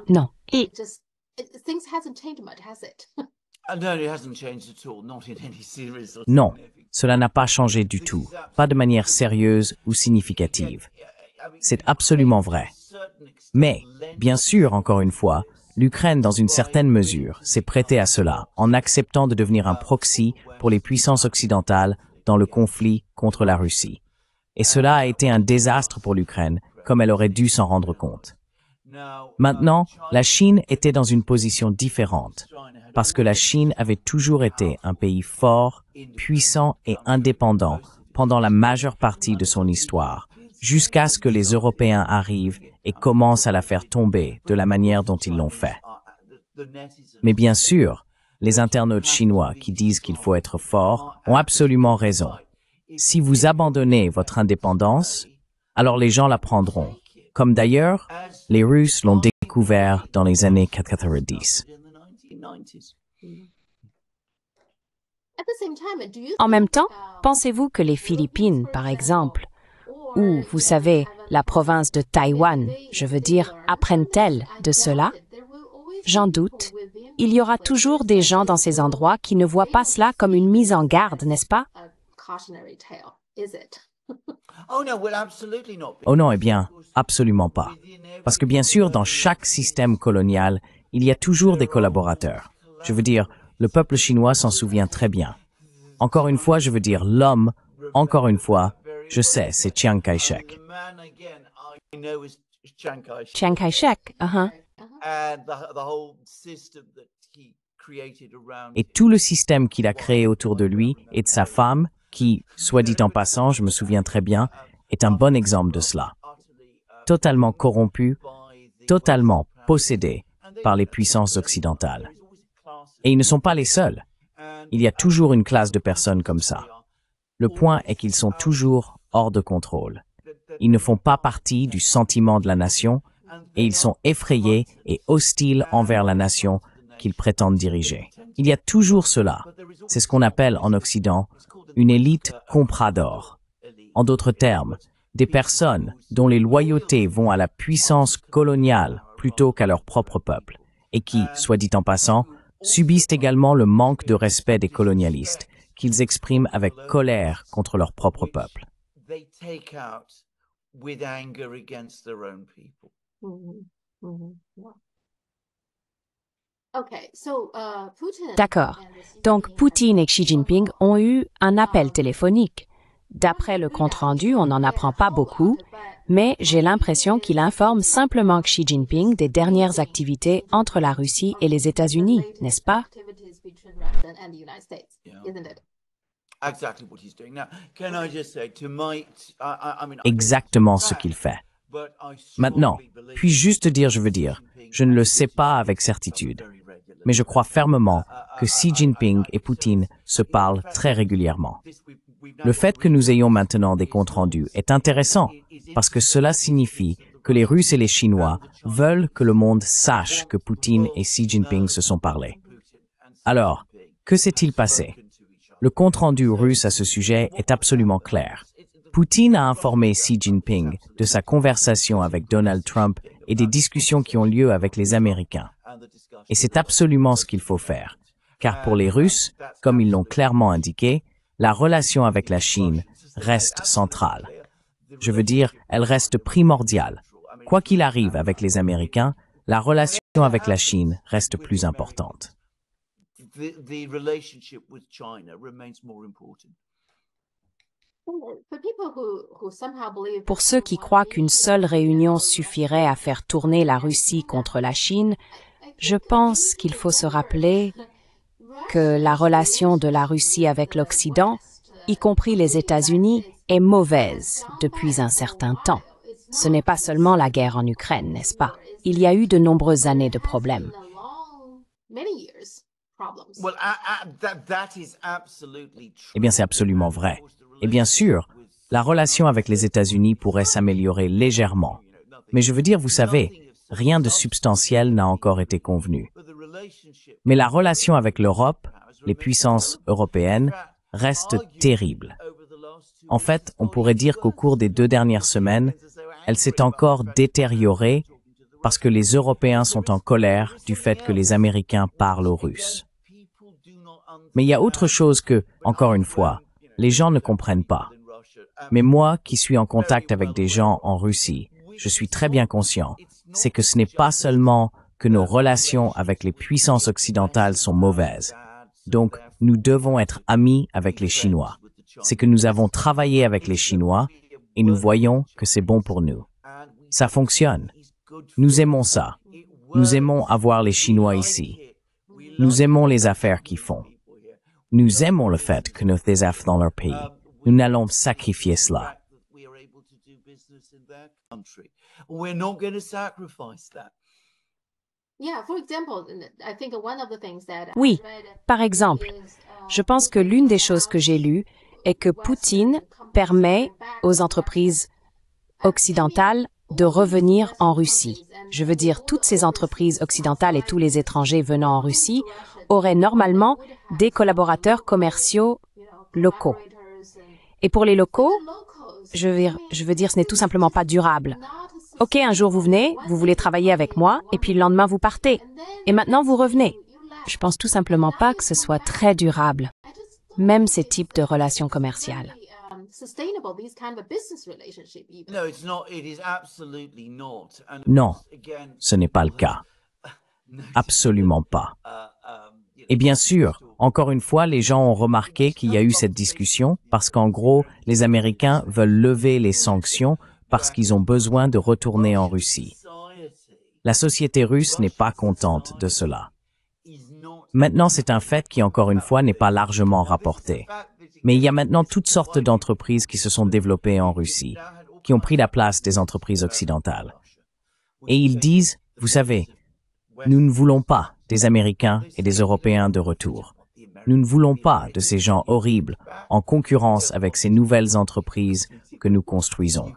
Non. Et Non, cela n'a pas changé du tout, pas de manière sérieuse ou significative. C'est absolument vrai. Mais, bien sûr, encore une fois, l'Ukraine, dans une certaine mesure, s'est prêtée à cela en acceptant de devenir un proxy pour les puissances occidentales dans le conflit contre la Russie. Et cela a été un désastre pour l'Ukraine, comme elle aurait dû s'en rendre compte. Maintenant, la Chine était dans une position différente, parce que la Chine avait toujours été un pays fort, puissant et indépendant pendant la majeure partie de son histoire, jusqu'à ce que les Européens arrivent et commencent à la faire tomber de la manière dont ils l'ont fait. Mais bien sûr, les internautes chinois qui disent qu'il faut être fort ont absolument raison. Si vous abandonnez votre indépendance, alors les gens la prendront, comme d'ailleurs les Russes l'ont découvert dans les années 90. en même temps, pensez-vous que les Philippines, par exemple, ou, vous savez, la province de Taïwan, je veux dire, apprennent-elles de cela? J'en doute. Il y aura toujours des gens dans ces endroits qui ne voient pas cela comme une mise en garde, n'est-ce pas? Oh non, eh bien, absolument pas. Parce que bien sûr, dans chaque système colonial, il y a toujours des collaborateurs. Je veux dire, le peuple chinois s'en souvient très bien. Encore une fois, je veux dire, l'homme, encore une fois, je sais, c'est Chiang Kai-shek. Chiang Kai-shek, Et tout le système qu'il a créé autour de lui et de sa femme, qui, soit dit en passant, je me souviens très bien, est un bon exemple de cela. Totalement corrompu, totalement possédé par les puissances occidentales. Et ils ne sont pas les seuls. Il y a toujours une classe de personnes comme ça. Le point est qu'ils sont toujours hors de contrôle. Ils ne font pas partie du sentiment de la nation et ils sont effrayés et hostiles envers la nation qu'ils prétendent diriger. Il y a toujours cela. C'est ce qu'on appelle en Occident une élite comprador. En d'autres termes, des personnes dont les loyautés vont à la puissance coloniale plutôt qu'à leur propre peuple et qui, soit dit en passant, subissent également le manque de respect des colonialistes qu'ils expriment avec colère contre leur propre peuple. D'accord. Donc, Poutine et Xi Jinping ont eu un appel téléphonique. D'après le compte-rendu, on n'en apprend pas beaucoup, mais j'ai l'impression qu'il informe simplement Xi Jinping des dernières activités entre la Russie et les États-Unis, n'est-ce pas? Exactement ce qu'il fait. Maintenant, puis-je juste dire, je ne le sais pas avec certitude, mais je crois fermement que Xi Jinping et Poutine se parlent très régulièrement. Le fait que nous ayons maintenant des comptes rendus est intéressant parce que cela signifie que les Russes et les Chinois veulent que le monde sache que Poutine et Xi Jinping se sont parlé. Alors, que s'est-il passé? Le compte rendu russe à ce sujet est absolument clair. Poutine a informé Xi Jinping de sa conversation avec Donald Trump et des discussions qui ont lieu avec les Américains. Et c'est absolument ce qu'il faut faire, car pour les Russes, comme ils l'ont clairement indiqué, la relation avec la Chine reste centrale. Je veux dire, elle reste primordiale. Quoi qu'il arrive avec les Américains, la relation avec la Chine reste plus importante. The relationship with China remains more important. Pour ceux qui croient qu'une seule réunion suffirait à faire tourner la Russie contre la Chine, je pense qu'il faut se rappeler que la relation de la Russie avec l'Occident, y compris les États-Unis, est mauvaise depuis un certain temps. Ce n'est pas seulement la guerre en Ukraine, n'est-ce pas? Il y a eu de nombreuses années de problèmes. Eh bien, c'est absolument vrai. Et bien sûr, la relation avec les États-Unis pourrait s'améliorer légèrement. Mais je veux dire, vous savez, rien de substantiel n'a encore été convenu. Mais la relation avec l'Europe, les puissances européennes, reste terrible. En fait, on pourrait dire qu'au cours des 2 dernières semaines, elle s'est encore détériorée parce que les Européens sont en colère du fait que les Américains parlent aux Russes. Mais il y a autre chose que, encore une fois, les gens ne comprennent pas. Mais moi, qui suis en contact avec des gens en Russie, je suis très bien conscient, c'est que ce n'est pas seulement que nos relations avec les puissances occidentales sont mauvaises. Donc, nous devons être amis avec les Chinois. C'est que nous avons travaillé avec les Chinois et nous voyons que c'est bon pour nous. Ça fonctionne. Nous aimons ça. Nous aimons avoir les Chinois ici. Nous aimons les affaires qu'ils font. Nous aimons le fait que nous faisons des affaires dans leur pays. Nous n'allons sacrifier cela. Oui, par exemple, je pense que l'une des choses que j'ai lues est que Poutine permet aux entreprises occidentales de revenir en Russie. Je veux dire, toutes ces entreprises occidentales et tous les étrangers venant en Russie auraient normalement des collaborateurs commerciaux locaux. Et pour les locaux, je veux dire, ce n'est tout simplement pas durable. OK, un jour vous venez, vous voulez travailler avec moi, et puis le lendemain vous partez. Et maintenant vous revenez. Je pense tout simplement pas que ce soit très durable, même ces types de relations commerciales. Non, ce n'est pas le cas. Absolument pas. Et bien sûr, encore une fois, les gens ont remarqué qu'il y a eu cette discussion parce qu'en gros, les Américains veulent lever les sanctions parce qu'ils ont besoin de retourner en Russie. La société russe n'est pas contente de cela. Maintenant, c'est un fait qui, encore une fois, n'est pas largement rapporté. Mais il y a maintenant toutes sortes d'entreprises qui se sont développées en Russie, qui ont pris la place des entreprises occidentales. Et ils disent, vous savez, nous ne voulons pas des Américains et des Européens de retour. Nous ne voulons pas de ces gens horribles en concurrence avec ces nouvelles entreprises que nous construisons.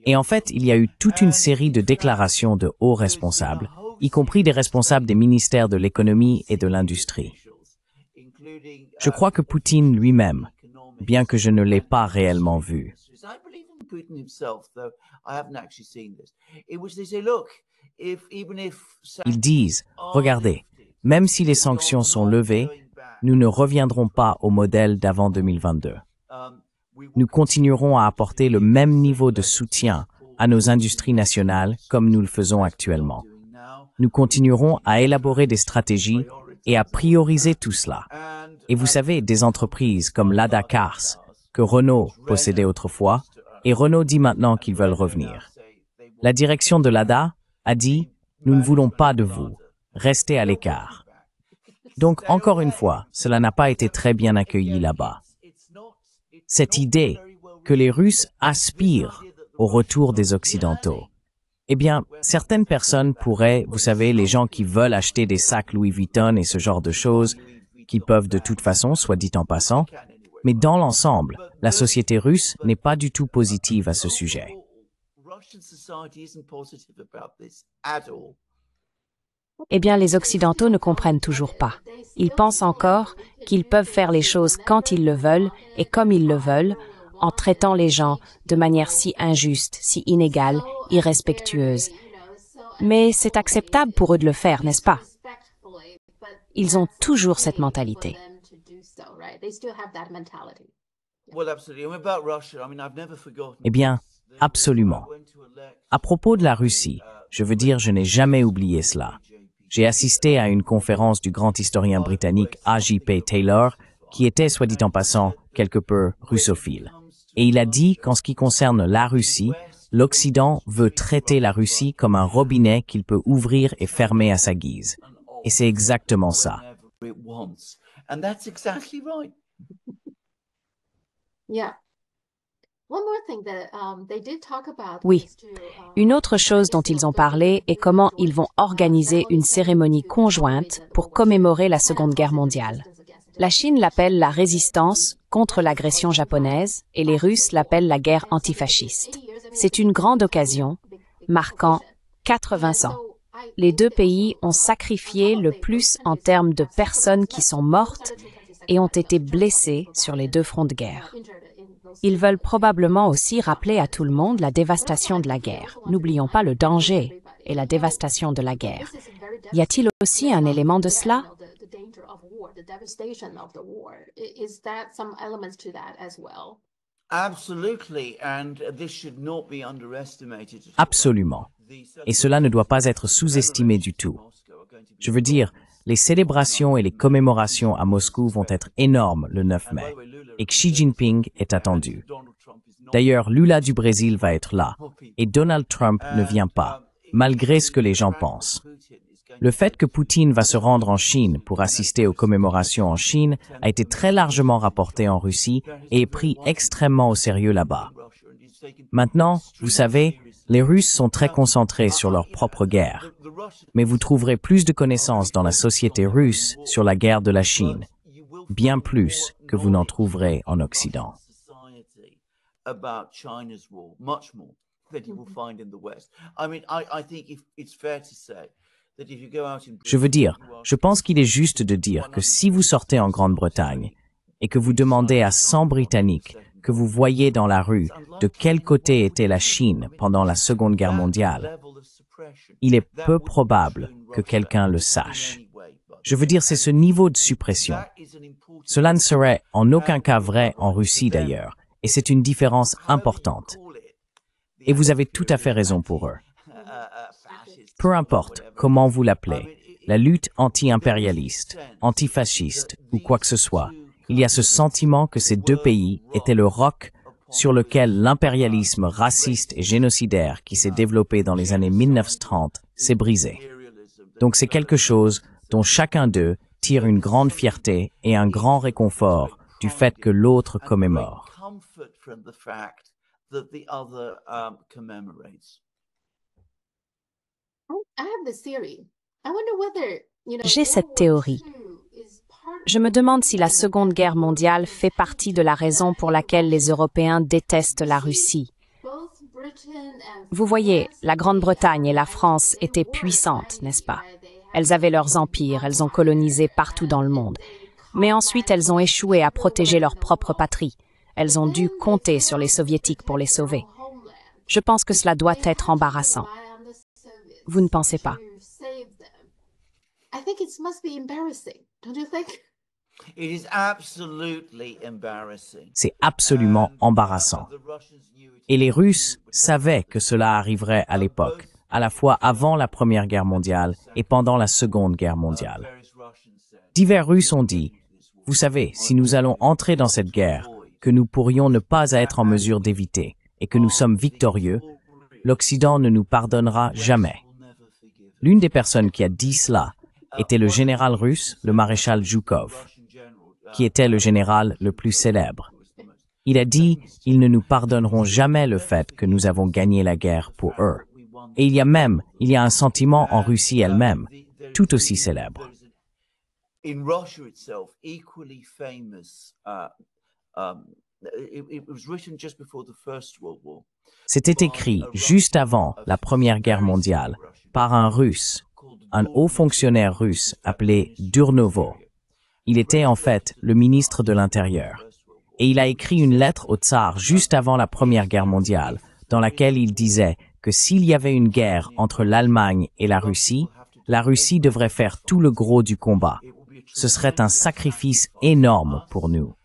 Et en fait, il y a eu toute une série de déclarations de hauts responsables, y compris des responsables des ministères de l'économie et de l'industrie. Je crois que Poutine lui-même, bien que je ne l'ai pas réellement vu, ils disent, regardez, même si les sanctions sont levées, nous ne reviendrons pas au modèle d'avant 2022. Nous continuerons à apporter le même niveau de soutien à nos industries nationales comme nous le faisons actuellement. Nous continuerons à élaborer des stratégies et à prioriser tout cela. Et vous savez, des entreprises comme Lada Cars, que Renault possédait autrefois, et Renault dit maintenant qu'ils veulent revenir. La direction de Lada a dit « Nous ne voulons pas de vous, restez à l'écart ». Donc, encore une fois, cela n'a pas été très bien accueilli là-bas. Cette idée que les Russes aspirent au retour des Occidentaux? Eh bien, certaines personnes pourraient, vous savez, les gens qui veulent acheter des sacs Louis Vuitton et ce genre de choses, qui peuvent de toute façon, soit dit en passant, mais dans l'ensemble, la société russe n'est pas du tout positive à ce sujet. Eh bien, les Occidentaux ne comprennent toujours pas. Ils pensent encore qu'ils peuvent faire les choses quand ils le veulent et comme ils le veulent, en traitant les gens de manière si injuste, si inégale, irrespectueuse. Mais c'est acceptable pour eux de le faire, n'est-ce pas? Ils ont toujours cette mentalité. Eh bien, absolument. À propos de la Russie, je veux dire, je n'ai jamais oublié cela. J'ai assisté à une conférence du grand historien britannique A.J.P. Taylor, qui était, soit dit en passant, quelque peu russophile. Et il a dit qu'en ce qui concerne la Russie, l'Occident veut traiter la Russie comme un robinet qu'il peut ouvrir et fermer à sa guise. Et c'est exactement ça. Oui. Une autre chose dont ils ont parlé est comment ils vont organiser une cérémonie conjointe pour commémorer la Seconde Guerre mondiale. La Chine l'appelle la résistance contre l'agression japonaise et les Russes l'appellent la guerre antifasciste. C'est une grande occasion, marquant 80 ans. Les deux pays ont sacrifié le plus en termes de personnes qui sont mortes et ont été blessées sur les deux fronts de guerre. Ils veulent probablement aussi rappeler à tout le monde la dévastation de la guerre. N'oublions pas le danger et la dévastation de la guerre. Y a-t-il aussi un élément de cela? Absolument. Et cela ne doit pas être sous-estimé du tout. Je veux dire, les célébrations et les commémorations à Moscou vont être énormes le 9 mai, et Xi Jinping est attendu. D'ailleurs, Lula du Brésil va être là, et Donald Trump ne vient pas, malgré ce que les gens pensent. Le fait que Poutine va se rendre en Chine pour assister aux commémorations en Chine a été très largement rapporté en Russie et est pris extrêmement au sérieux là-bas. Maintenant, vous savez, les Russes sont très concentrés sur leur propre guerre, mais vous trouverez plus de connaissances dans la société russe sur la guerre de la Chine, bien plus que vous n'en trouverez en Occident. Je veux dire, je pense qu'il est juste de dire que si vous sortez en Grande-Bretagne et que vous demandez à 100 Britanniques que vous voyez dans la rue de quel côté était la Chine pendant la Seconde Guerre mondiale, il est peu probable que quelqu'un le sache. Je veux dire, c'est ce niveau de suppression. Cela ne serait en aucun cas vrai en Russie d'ailleurs, et c'est une différence importante. Et vous avez tout à fait raison pour eux. Peu importe comment vous l'appelez, la lutte anti-impérialiste, antifasciste ou quoi que ce soit, il y a ce sentiment que ces deux pays étaient le roc sur lequel l'impérialisme raciste et génocidaire qui s'est développé dans les années 1930 s'est brisé. Donc c'est quelque chose dont chacun d'eux tire une grande fierté et un grand réconfort du fait que l'autre commémore. J'ai cette théorie. Je me demande si la Seconde Guerre mondiale fait partie de la raison pour laquelle les Européens détestent la Russie. Vous voyez, la Grande-Bretagne et la France étaient puissantes, n'est-ce pas? Elles avaient leurs empires, elles ont colonisé partout dans le monde. Mais ensuite, elles ont échoué à protéger leur propre patrie. Elles ont dû compter sur les Soviétiques pour les sauver. Je pense que cela doit être embarrassant. Vous ne pensez pas? C'est absolument embarrassant. Et les Russes savaient que cela arriverait à l'époque, à la fois avant la Première Guerre mondiale et pendant la Seconde Guerre mondiale. Divers Russes ont dit, vous savez, si nous allons entrer dans cette guerre, que nous pourrions ne pas être en mesure d'éviter, et que nous sommes victorieux, l'Occident ne nous pardonnera jamais. L'une des personnes qui a dit cela était le général russe, le maréchal Zhukov, qui était le général le plus célèbre. Il a dit « Ils ne nous pardonneront jamais le fait que nous avons gagné la guerre pour eux ». Et il y a un sentiment en Russie elle-même, tout aussi célèbre. In Russia itself, equally famous, it was written just before the First World War. C'était écrit juste avant la Première Guerre mondiale par un Russe, un haut fonctionnaire russe appelé Durnovo. Il était en fait le ministre de l'Intérieur. Et il a écrit une lettre au tsar juste avant la Première Guerre mondiale, dans laquelle il disait que s'il y avait une guerre entre l'Allemagne et la Russie devrait faire tout le gros du combat. Ce serait un sacrifice énorme pour nous.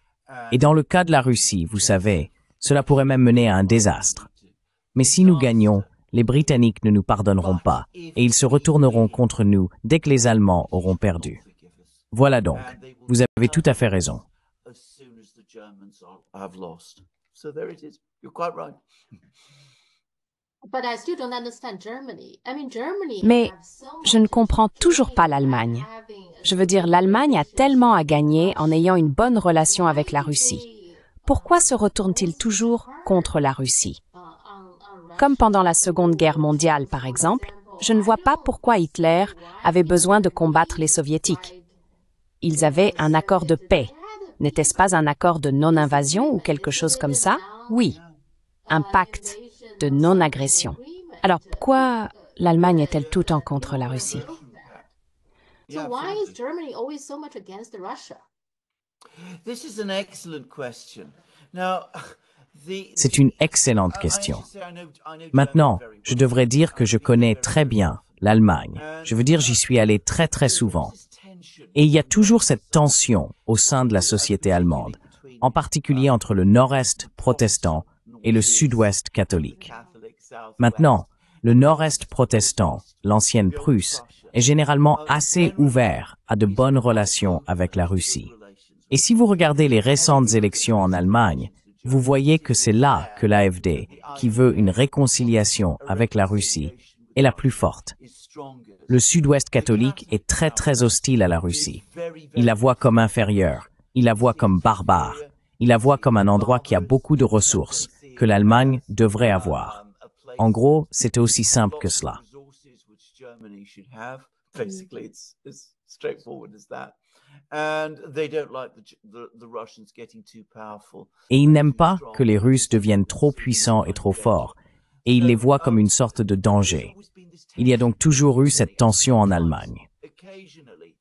Et dans le cas de la Russie, vous savez, cela pourrait même mener à un désastre. Mais si nous gagnons, les Britanniques ne nous pardonneront pas, et ils se retourneront contre nous dès que les Allemands auront perdu. Voilà donc, vous avez tout à fait raison. Mais je ne comprends toujours pas l'Allemagne. Je veux dire, l'Allemagne a tellement à gagner en ayant une bonne relation avec la Russie. Pourquoi se retourne-t-il toujours contre la Russie? Comme pendant la Seconde Guerre mondiale, par exemple, je ne vois pas pourquoi Hitler avait besoin de combattre les Soviétiques. Ils avaient un accord de paix. N'était-ce pas un accord de non-invasion ou quelque chose comme ça? Oui, un pacte de non-agression. Alors pourquoi l'Allemagne est-elle tout le temps contre la Russie? So why is Germany always so much against Russia? This is an excellent question. Now, c'est une excellente question. Maintenant, je devrais dire que je connais très bien l'Allemagne. Je veux dire, j'y suis allé très très souvent. Et il y a toujours cette tension au sein de la société allemande, en particulier entre le nord-est protestant et le sud-ouest catholique. Maintenant, le nord-est protestant, l'ancienne Prusse, est généralement assez ouvert à de bonnes relations avec la Russie. Et si vous regardez les récentes élections en Allemagne, vous voyez que c'est là que l'AfD, qui veut une réconciliation avec la Russie, est la plus forte. Le sud-ouest catholique est très très hostile à la Russie. Il la voit comme inférieure, il la voit comme barbare, il la voit comme un endroit qui a beaucoup de ressources, que l'Allemagne devrait avoir. En gros, c'est aussi simple que cela. Et ils n'aiment pas que les Russes deviennent trop puissants et trop forts, et ils les voient comme une sorte de danger. Il y a donc toujours eu cette tension en Allemagne.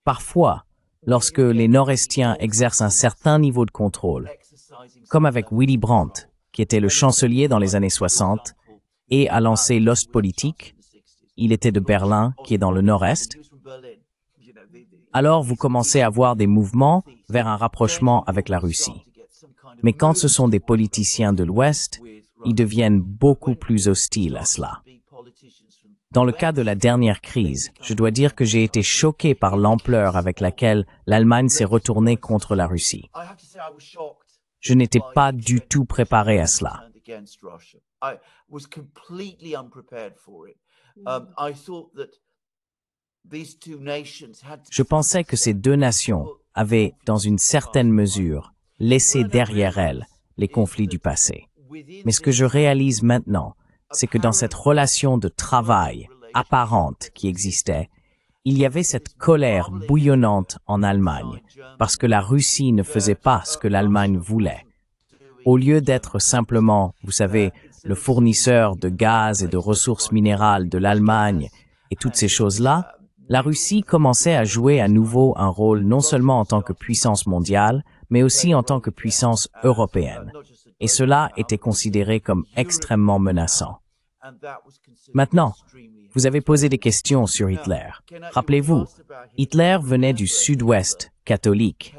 Parfois, lorsque les Nord-Estiens exercent un certain niveau de contrôle, comme avec Willy Brandt, qui était le chancelier dans les années 60, et a lancé l'Ostpolitik, il était de Berlin, qui est dans le Nord-Est, alors vous commencez à voir des mouvements vers un rapprochement avec la Russie. Mais quand ce sont des politiciens de l'Ouest, ils deviennent beaucoup plus hostiles à cela. Dans le cas de la dernière crise, je dois dire que j'ai été choqué par l'ampleur avec laquelle l'Allemagne s'est retournée contre la Russie. Je n'étais pas du tout préparé à cela. Je pensais que ces deux nations avaient, dans une certaine mesure, laissé derrière elles les conflits du passé. Mais ce que je réalise maintenant, c'est que dans cette relation de travail apparente qui existait, il y avait cette colère bouillonnante en Allemagne, parce que la Russie ne faisait pas ce que l'Allemagne voulait. Au lieu d'être simplement, vous savez, le fournisseur de gaz et de ressources minérales de l'Allemagne et toutes ces choses-là, la Russie commençait à jouer à nouveau un rôle non seulement en tant que puissance mondiale, mais aussi en tant que puissance européenne. Et cela était considéré comme extrêmement menaçant. Maintenant, vous avez posé des questions sur Hitler. Rappelez-vous, Hitler venait du sud-ouest catholique.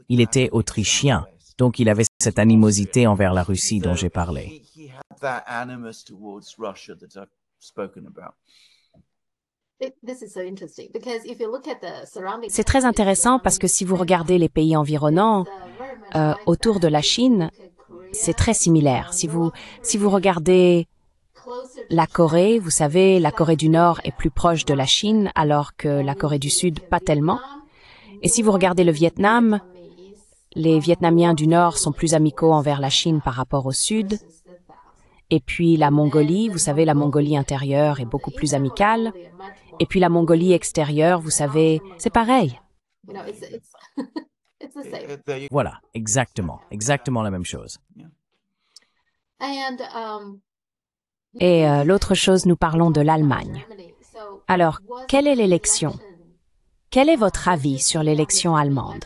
Il était autrichien, donc il avait cette animosité envers la Russie dont j'ai parlé. C'est très intéressant parce que si vous regardez les pays environnants, autour de la Chine, c'est très similaire. Si vous regardez la Corée, vous savez, la Corée du Nord est plus proche de la Chine, alors que la Corée du Sud, pas tellement. Et si vous regardez le Vietnam, les Vietnamiens du Nord sont plus amicaux envers la Chine par rapport au Sud. Et puis la Mongolie, vous savez, la Mongolie intérieure est beaucoup plus amicale. Et puis la Mongolie extérieure, vous savez, c'est pareil. Voilà, exactement la même chose. Et l'autre chose, nous parlons de l'Allemagne. Alors, quelle est l'élection? Quel est votre avis sur l'élection allemande?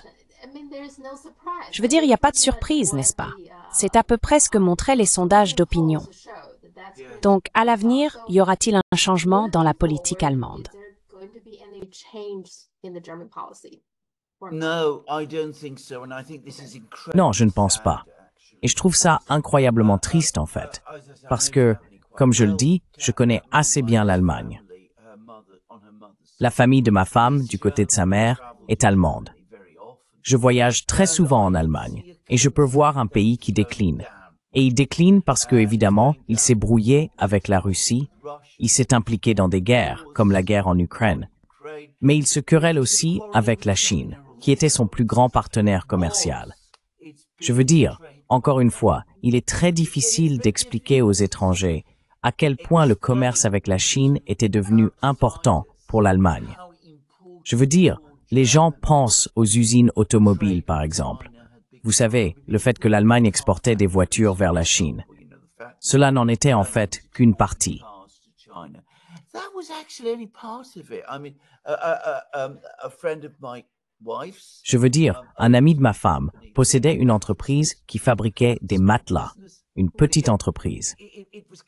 Je veux dire, il n'y a pas de surprise, n'est-ce pas? C'est à peu près ce que montraient les sondages d'opinion. Donc, à l'avenir, y aura-t-il un changement dans la politique allemande? Non, je ne pense pas. Et je trouve ça incroyablement triste en fait, parce que, comme je le dis, je connais assez bien l'Allemagne. La famille de ma femme, du côté de sa mère, est allemande. Je voyage très souvent en Allemagne, et je peux voir un pays qui décline. Et il décline parce que, évidemment, il s'est brouillé avec la Russie, il s'est impliqué dans des guerres, comme la guerre en Ukraine. Mais il se querelle aussi avec la Chine, qui était son plus grand partenaire commercial. Je veux dire, encore une fois, il est très difficile d'expliquer aux étrangers à quel point le commerce avec la Chine était devenu important pour l'Allemagne. Je veux dire, les gens pensent aux usines automobiles, par exemple. Vous savez, le fait que l'Allemagne exportait des voitures vers la Chine. Cela n'en était en fait qu'une partie. Je veux dire, un ami de ma femme possédait une entreprise qui fabriquait des matelas, une petite entreprise.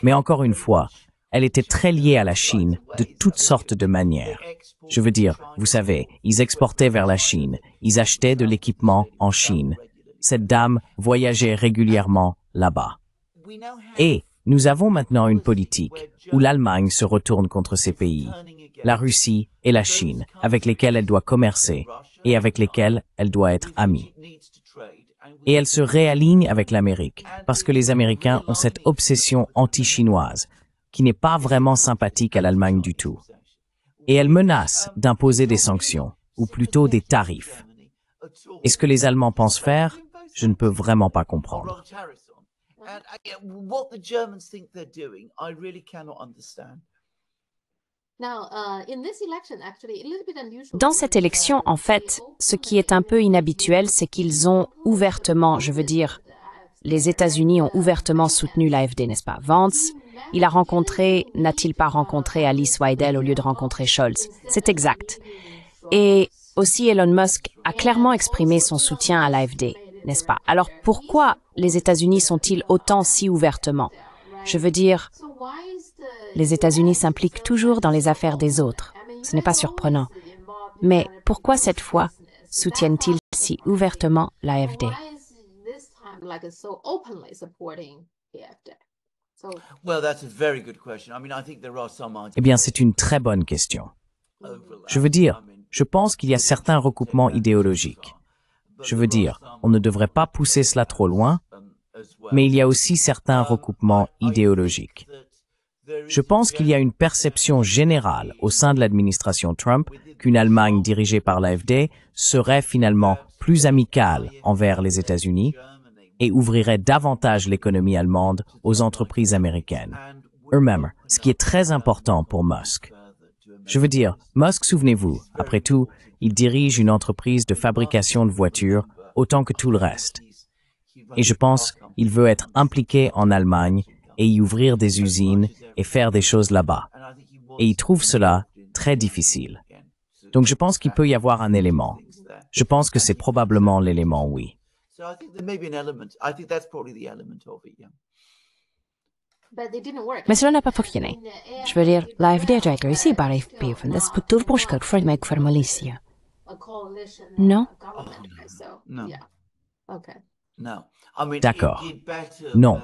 Mais encore une fois, elle était très liée à la Chine de toutes sortes de manières. Je veux dire, vous savez, ils exportaient vers la Chine, ils achetaient de l'équipement en Chine. Cette dame voyageait régulièrement là-bas. Et nous avons maintenant une politique où l'Allemagne se retourne contre ces pays, la Russie et la Chine, avec lesquels elle doit commercer et avec lesquels elle doit être amie. Et elle se réaligne avec l'Amérique, parce que les Américains ont cette obsession anti-chinoise, qui n'est pas vraiment sympathique à l'Allemagne du tout. Et elle menace d'imposer des sanctions, ou plutôt des tarifs. Et ce que les Allemands pensent faire, je ne peux vraiment pas comprendre. Dans cette élection, en fait, ce qui est un peu inhabituel, c'est qu'ils ont ouvertement, je veux dire, les États-Unis ont ouvertement soutenu l'AfD, n'est-ce pas? Vance, n'a-t-il pas rencontré Alice Weidel au lieu de rencontrer Scholz? C'est exact. Et aussi Elon Musk a clairement exprimé son soutien à l'AfD, n'est-ce pas? Alors pourquoi les États-Unis sont-ils autant si ouvertement? Je veux dire, les États-Unis s'impliquent toujours dans les affaires des autres. Ce n'est pas surprenant. Mais pourquoi cette fois soutiennent-ils si ouvertement l'AfD? Eh bien, c'est une très bonne question. Je veux dire, je pense qu'il y a certains recoupements idéologiques. Je veux dire, on ne devrait pas pousser cela trop loin, mais il y a aussi certains recoupements idéologiques. Je pense qu'il y a une perception générale au sein de l'administration Trump qu'une Allemagne dirigée par l'AfD serait finalement plus amicale envers les États-Unis et ouvrirait davantage l'économie allemande aux entreprises américaines. Remember, ce qui est très important pour Musk. Je veux dire, Musk, souvenez-vous, après tout, il dirige une entreprise de fabrication de voitures autant que tout le reste. Et je pense qu'il veut être impliqué en Allemagne et y ouvrir des usines et faire des choses là-bas. Et il trouve cela très difficile. Donc je pense qu'il peut y avoir un élément. Je pense que c'est probablement l'élément, oui. Mais cela n'a pas fonctionné. Je veux dire, l'AfD a réussi par beefandes på turborskak för mig för Malaysia. Non? D'accord. Non.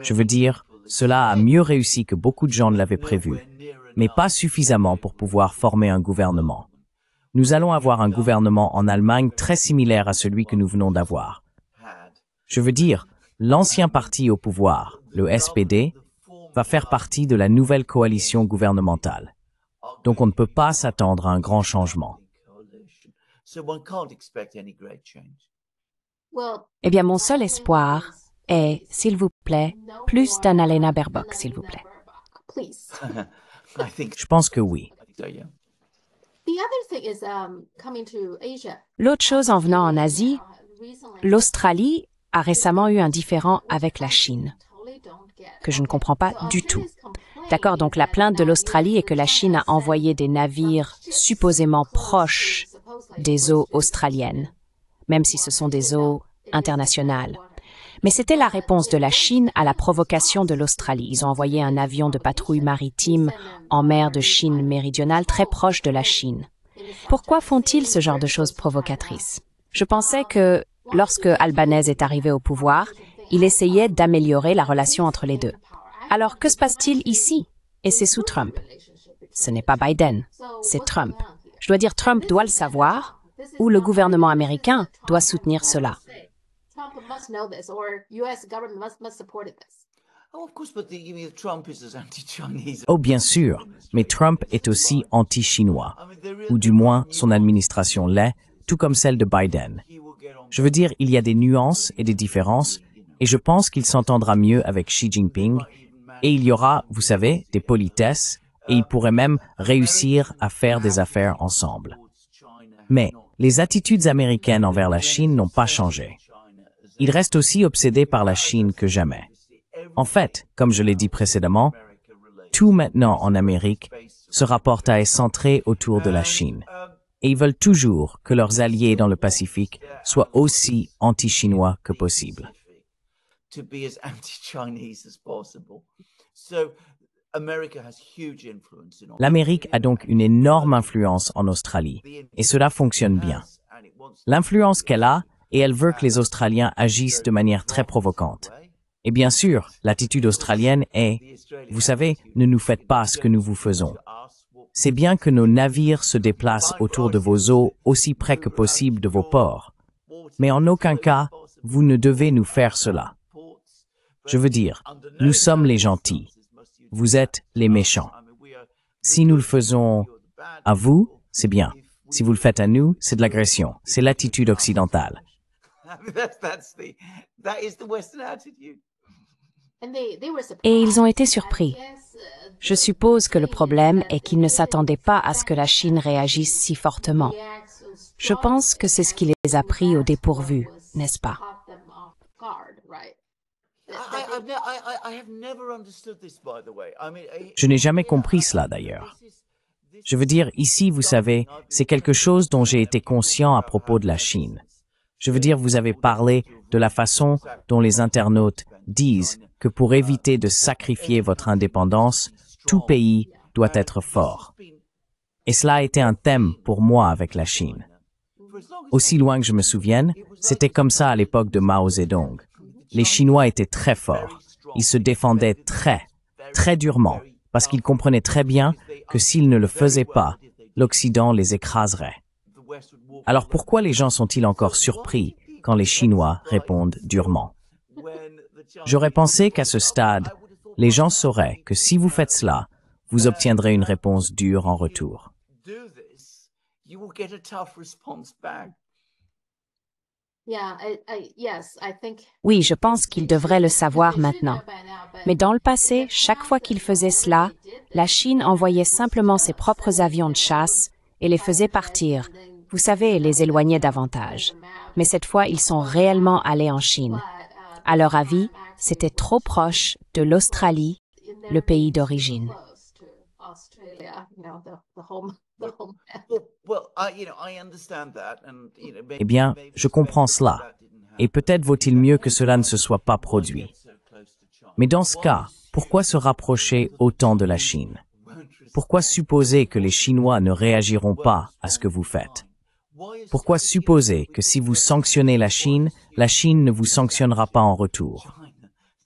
Je veux dire, cela a mieux réussi que beaucoup de gens ne l'avaient prévu, mais pas suffisamment pour pouvoir former un gouvernement. Nous allons avoir un gouvernement en Allemagne très similaire à celui que nous venons d'avoir. Je veux dire, l'ancien parti au pouvoir, le SPD, va faire partie de la nouvelle coalition gouvernementale. Donc on ne peut pas s'attendre à un grand changement. Eh bien, mon seul espoir est, s'il vous plaît, plus d'Annalena Baerbock, s'il vous plaît. I think Je pense que oui. so, yeah. L'autre chose en venant en Asie, l'Australie a récemment eu un différend avec la Chine, que je ne comprends pas du tout. D'accord, donc la plainte de l'Australie est que la Chine a envoyé des navires supposément proches des eaux australiennes, même si ce sont des eaux internationales. Mais c'était la réponse de la Chine à la provocation de l'Australie. Ils ont envoyé un avion de patrouille maritime en mer de Chine méridionale très proche de la Chine. Pourquoi font-ils ce genre de choses provocatrices? Je pensais que, lorsque Albanese est arrivé au pouvoir, il essayait d'améliorer la relation entre les deux. Alors, que se passe-t-il ici? Et c'est sous Trump. Ce n'est pas Biden, c'est Trump. Je dois dire, Trump doit le savoir, ou le gouvernement américain doit soutenir cela. Oh, of course, but Trump is as anti-Chinese. Oh, bien sûr, mais Trump est aussi anti-chinois, ou du moins son administration l'est, tout comme celle de Biden. Je veux dire, il y a des nuances et des différences, et je pense qu'il s'entendra mieux avec Xi Jinping, et il y aura, vous savez, des politesses, et ils pourraient même réussir à faire des affaires ensemble. Mais les attitudes américaines envers la Chine n'ont pas changé. Ils restent aussi obsédés par la Chine que jamais. En fait, comme je l'ai dit précédemment, tout maintenant en Amérique se rapporte à être centré autour de la Chine. Et ils veulent toujours que leurs alliés dans le Pacifique soient aussi anti-chinois que possible. To be as anti-Chinese as possible. So America has huge influence in L'Amérique a donc une énorme influence en Australie, et cela fonctionne bien. L'influence qu'elle a, et elle veut que les Australiens agissent de manière très provocante. Et bien sûr, l'attitude australienne est, vous savez, ne nous faites pas ce que nous vous faisons. C'est bien que nos navires se déplacent autour de vos eaux aussi près que possible de vos ports. Mais en aucun cas, vous ne devez nous faire cela. Je veux dire, nous sommes les gentils. Vous êtes les méchants. Si nous le faisons à vous, c'est bien. Si vous le faites à nous, c'est de l'agression. C'est l'attitude occidentale. That is the Western attitude. Et ils ont été surpris. Je suppose que le problème est qu'ils ne s'attendaient pas à ce que la Chine réagisse si fortement. Je pense que c'est ce qui les a pris au dépourvu, n'est-ce pas? I have never understood this, by the way. I mean, Je n'ai jamais compris cela d'ailleurs. Je veux dire, ici, vous savez, c'est quelque chose dont j'ai été conscient à propos de la Chine. Je veux dire, vous avez parlé de la façon dont les internautes disent que pour éviter de sacrifier votre indépendance, tout pays doit être fort. Et cela a été un thème pour moi avec la Chine. Aussi loin que je me souvienne, c'était comme ça à l'époque de Mao Zedong. Les Chinois étaient très forts. Ils se défendaient très durement, parce qu'ils comprenaient très bien que s'ils ne le faisaient pas, l'Occident les écraserait. Alors pourquoi les gens sont-ils encore surpris quand les Chinois répondent durement? J'aurais pensé qu'à ce stade, les gens sauraient que si vous faites cela, vous obtiendrez une réponse dure en retour. do this, you will get a tough response back. Oui, je pense qu'ils devraient le savoir maintenant. Mais dans le passé, chaque fois qu'ils faisaient cela, la Chine envoyait simplement ses propres avions de chasse et les faisait partir. Vous savez, les éloignait davantage. Mais cette fois, ils sont réellement allés en Chine. À leur avis, c'était trop proche de l'Australie, le pays d'origine. Eh bien, je comprends cela. Et peut-être vaut-il mieux que cela ne se soit pas produit. Mais dans ce cas, pourquoi se rapprocher autant de la Chine? Pourquoi supposer que les Chinois ne réagiront pas à ce que vous faites? Pourquoi supposer que si vous sanctionnez la Chine ne vous sanctionnera pas en retour?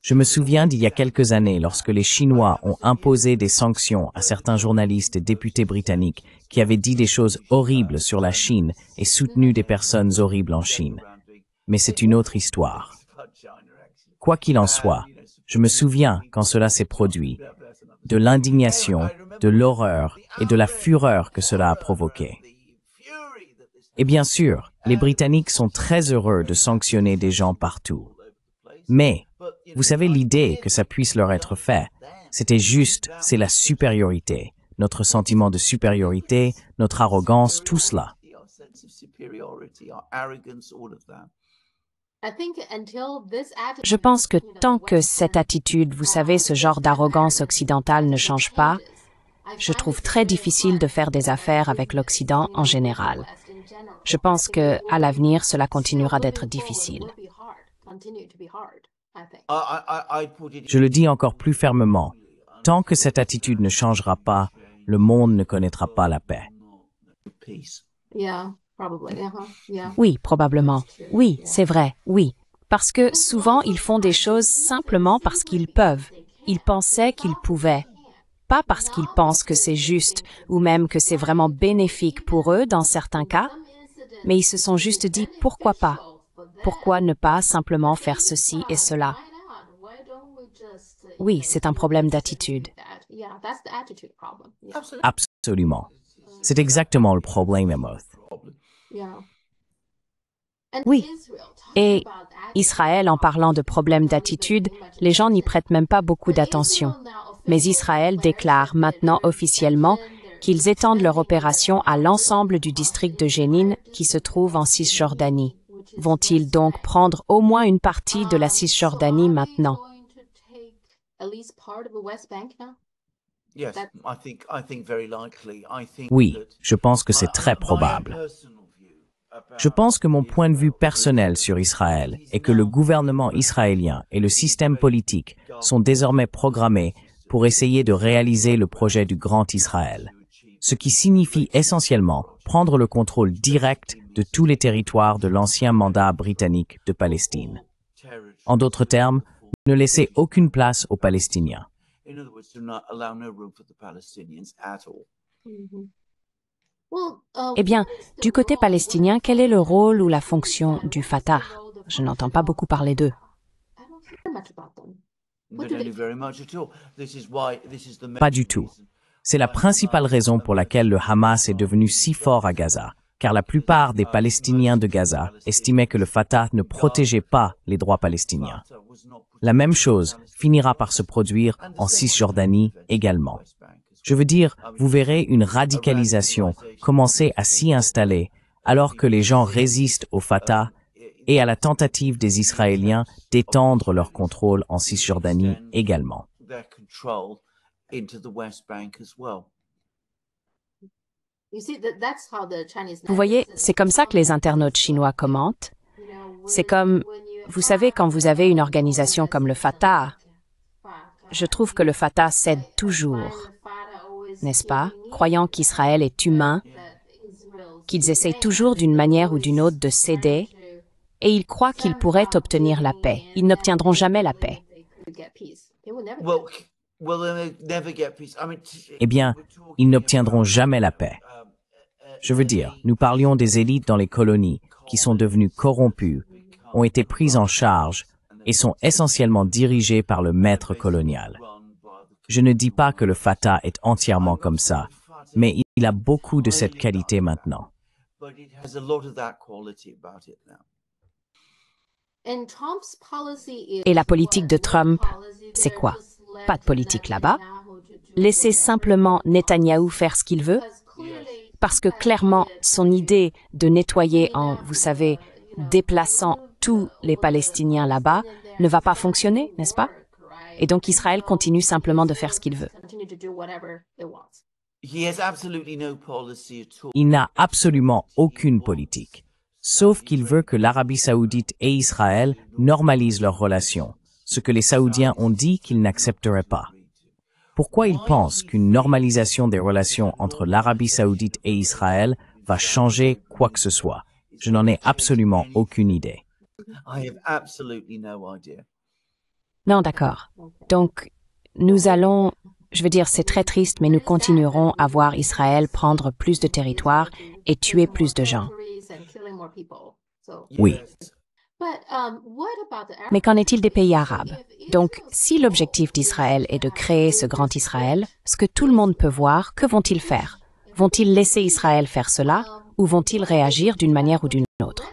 Je me souviens d'il y a quelques années lorsque les Chinois ont imposé des sanctions à certains journalistes et députés britanniques qui avaient dit des choses horribles sur la Chine et soutenu des personnes horribles en Chine. Mais c'est une autre histoire. Quoi qu'il en soit, je me souviens quand cela s'est produit, de l'indignation, de l'horreur et de la fureur que cela a provoqué. Et bien sûr, les Britanniques sont très heureux de sanctionner des gens partout. Mais, vous savez, l'idée que ça puisse leur être fait, c'était juste, c'est la supériorité, notre sentiment de supériorité, notre arrogance, tout cela. Je pense que tant que cette attitude, vous savez, ce genre d'arrogance occidentale ne change pas, je trouve très difficile de faire des affaires avec l'Occident en général. Je pense que, à l'avenir, cela continuera d'être difficile. Je le dis encore plus fermement. Tant que cette attitude ne changera pas, le monde ne connaîtra pas la paix. Oui, probablement. Oui, c'est vrai, oui. Parce que souvent, ils font des choses simplement parce qu'ils peuvent. Ils pensaient qu'ils pouvaient. Pas parce qu'ils pensent que c'est juste ou même que c'est vraiment bénéfique pour eux dans certains cas, mais ils se sont juste dit pourquoi pas? Pourquoi ne pas simplement faire ceci et cela? Oui, c'est un problème d'attitude. Absolument. C'est exactement le problème, Emoth. Oui. Et Israël, en parlant de problème d'attitude, les gens n'y prêtent même pas beaucoup d'attention. Mais Israël déclare maintenant officiellement qu'ils étendent leur opération à l'ensemble du district de Jénine qui se trouve en Cisjordanie. Vont-ils donc prendre au moins une partie de la Cisjordanie maintenant? Oui, je pense que c'est très probable. Je pense que mon point de vue personnel sur Israël est que le gouvernement israélien et le système politique sont désormais programmés pour essayer de réaliser le projet du Grand Israël, ce qui signifie essentiellement prendre le contrôle direct de tous les territoires de l'ancien mandat britannique de Palestine. En d'autres termes, ne laisser aucune place aux Palestiniens. Eh bien, du côté palestinien, quel est le rôle ou la fonction du Fatah? Je n'entends pas beaucoup parler d'eux. Pas du tout. C'est la principale raison pour laquelle le Hamas est devenu si fort à Gaza, car la plupart des Palestiniens de Gaza estimaient que le Fatah ne protégeait pas les droits palestiniens. La même chose finira par se produire en Cisjordanie également. Je veux dire, vous verrez une radicalisation commencer à s'y installer alors que les gens résistent au Fatah et à la tentative des Israéliens d'étendre leur contrôle en Cisjordanie également. Vous voyez, c'est comme ça que les internautes chinois commentent. C'est comme, vous savez, quand vous avez une organisation comme le Fatah, je trouve que le Fatah cède toujours, n'est-ce pas, croyant qu'Israël est humain, qu'ils essayent toujours d'une manière ou d'une autre de céder, et ils croient qu'ils pourraient obtenir la paix. Ils n'obtiendront jamais la paix. Eh bien, ils n'obtiendront jamais la paix. Je veux dire, nous parlions des élites dans les colonies qui sont devenues corrompues, ont été prises en charge et sont essentiellement dirigées par le maître colonial. Je ne dis pas que le Fatah est entièrement comme ça, mais il a beaucoup de cette qualité maintenant. Et la politique de Trump, c'est quoi? Pas de politique là-bas. Laisser simplement Netanyahou faire ce qu'il veut? Parce que clairement, son idée de nettoyer en, vous savez, déplaçant tous les Palestiniens là-bas ne va pas fonctionner, n'est-ce pas? Et donc Israël continue simplement de faire ce qu'il veut. Il n'a absolument aucune politique, sauf qu'il veut que l'Arabie saoudite et Israël normalisent leurs relations, ce que les Saoudiens ont dit qu'ils n'accepteraient pas. Pourquoi il pense qu'une normalisation des relations entre l'Arabie saoudite et Israël va changer quoi que ce soit? Je n'en ai absolument aucune idée. Non, d'accord. Donc, nous allons, je veux dire, c'est très triste, mais nous continuerons à voir Israël prendre plus de territoire et tuer plus de gens. Oui. Mais qu'en est-il des pays arabes? Donc, si l'objectif d'Israël est de créer ce grand Israël, ce que tout le monde peut voir, que vont-ils faire? Vont-ils laisser Israël faire cela? ou vont-ils réagir d'une manière ou d'une autre?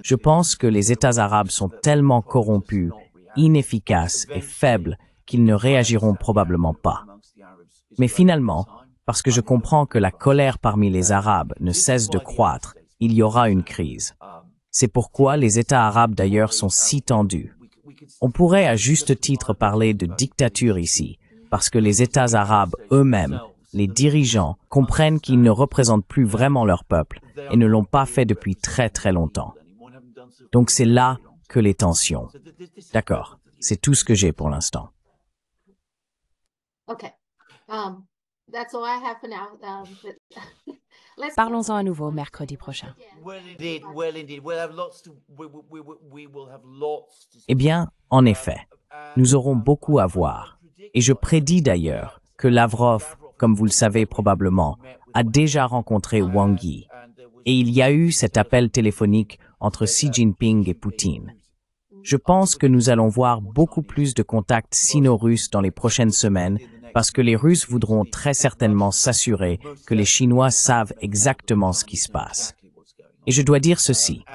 Je pense que les États arabes sont tellement corrompus, inefficaces et faibles qu'ils ne réagiront probablement pas. Mais finalement, parce que je comprends que la colère parmi les Arabes ne cesse de croître, il y aura une crise. C'est pourquoi les États arabes d'ailleurs sont si tendus. On pourrait à juste titre parler de dictature ici, parce que les États arabes eux-mêmes, les dirigeants, comprennent qu'ils ne représentent plus vraiment leur peuple et ne l'ont pas fait depuis très très longtemps. Donc c'est là que les tensions. D'accord, c'est tout ce que j'ai pour l'instant. Parlons-en à nouveau mercredi prochain. Eh bien, en effet, nous aurons beaucoup à voir. Et je prédis d'ailleurs que Lavrov, comme vous le savez probablement, a déjà rencontré Wang Yi. Et il y a eu cet appel téléphonique entre Xi Jinping et Poutine. Je pense que nous allons voir beaucoup plus de contacts sino-russes dans les prochaines semaines parce que les Russes voudront très certainement s'assurer que les Chinois savent exactement ce qui se passe. Et je dois dire ceci,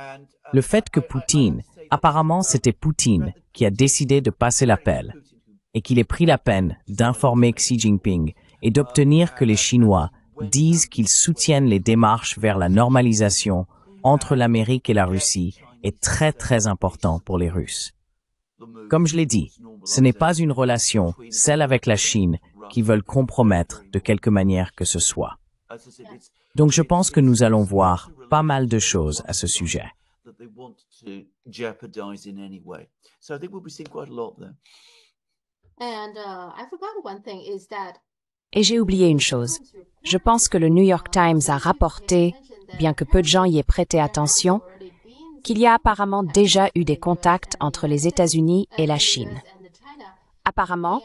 le fait que Poutine, apparemment c'était Poutine qui a décidé de passer l'appel et qu'il ait pris la peine d'informer Xi Jinping et d'obtenir que les Chinois disent qu'ils soutiennent les démarches vers la normalisation entre l'Amérique et la Russie est très très important pour les Russes. Comme je l'ai dit, ce n'est pas une relation, celle avec la Chine, qui veulent compromettre de quelque manière que ce soit. Donc je pense que nous allons voir pas mal de choses à ce sujet. Et j'ai oublié une chose. Je pense que le New York Times a rapporté, bien que peu de gens y aient prêté attention, qu'il y a apparemment déjà eu des contacts entre les États-Unis et la Chine. Apparemment,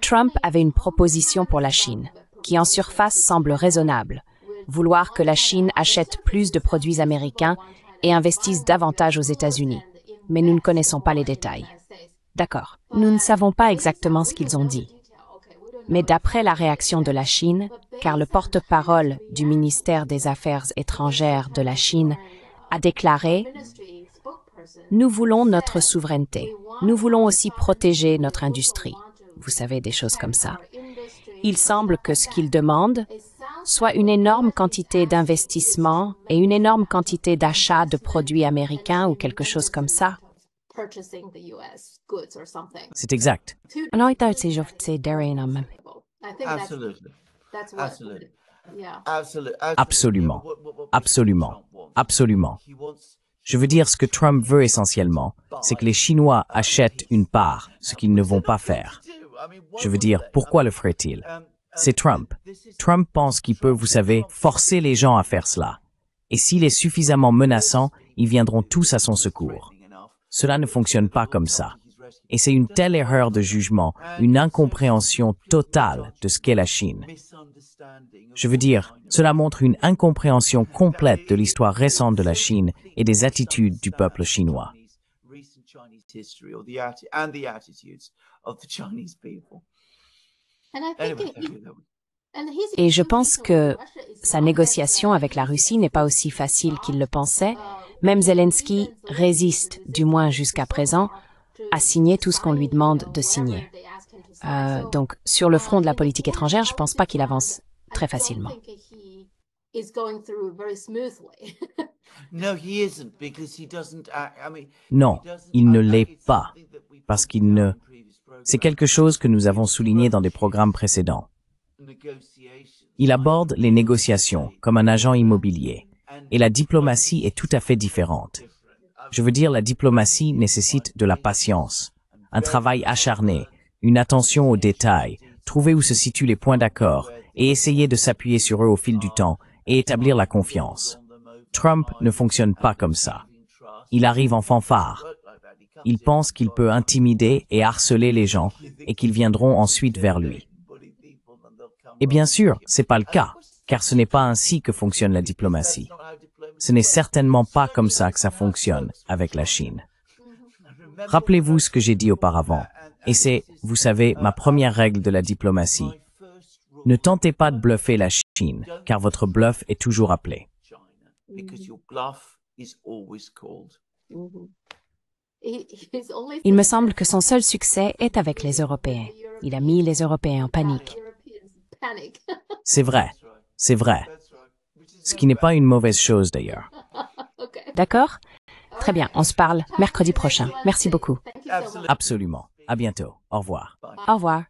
Trump avait une proposition pour la Chine, qui en surface semble raisonnable, vouloir que la Chine achète plus de produits américains et investisse davantage aux États-Unis. Mais nous ne connaissons pas les détails. D'accord, nous ne savons pas exactement ce qu'ils ont dit. Mais d'après la réaction de la Chine, car le porte-parole du ministère des Affaires étrangères de la Chine a déclaré « Nous voulons notre souveraineté. Nous voulons aussi protéger notre industrie. » Vous savez, des choses comme ça. Il semble que ce qu'ils demandent soit une énorme quantité d'investissement et une énorme quantité d'achat de produits américains ou quelque chose comme ça. C'est exact. Absolument. Absolument. Absolument. Je veux dire, ce que Trump veut essentiellement, c'est que les Chinois achètent une part, ce qu'ils ne vont pas faire. Je veux dire, pourquoi le ferait-il? C'est Trump. Trump pense qu'il peut, vous savez, forcer les gens à faire cela. Et s'il est suffisamment menaçant, ils viendront tous à son secours. Cela ne fonctionne pas comme ça. Et c'est une telle erreur de jugement, une incompréhension totale de ce qu'est la Chine. Je veux dire, cela montre une incompréhension complète de l'histoire récente de la Chine et des attitudes du peuple chinois. Et je pense que sa négociation avec la Russie n'est pas aussi facile qu'il le pensait. Même Zelensky résiste, du moins jusqu'à présent, à signer tout ce qu'on lui demande de signer. Donc, sur le front de la politique étrangère, je ne pense pas qu'il avance très facilement. Non, il ne l'est pas, parce qu'il ne... C'est quelque chose que nous avons souligné dans des programmes précédents. Il aborde les négociations comme un agent immobilier, et la diplomatie est tout à fait différente. Je veux dire, la diplomatie nécessite de la patience, un travail acharné, une attention aux détails, trouver où se situent les points d'accord et essayer de s'appuyer sur eux au fil du temps et établir la confiance. Trump ne fonctionne pas comme ça. Il arrive en fanfare. Il pense qu'il peut intimider et harceler les gens et qu'ils viendront ensuite vers lui. Et bien sûr, c'est pas le cas, car ce n'est pas ainsi que fonctionne la diplomatie. Ce n'est certainement pas comme ça que ça fonctionne avec la Chine. Rappelez-vous ce que j'ai dit auparavant. Et c'est, vous savez, ma première règle de la diplomatie. Ne tentez pas de bluffer la Chine, car votre bluff est toujours appelé. Because your bluff is always called. Il me semble que son seul succès est avec les Européens. Il a mis les Européens en panique. C'est vrai, c'est vrai. Ce qui n'est pas une mauvaise chose d'ailleurs. D'accord? Très bien, on se parle mercredi prochain. Merci beaucoup. Absolutely. Absolument. À bientôt. Au revoir. Au revoir.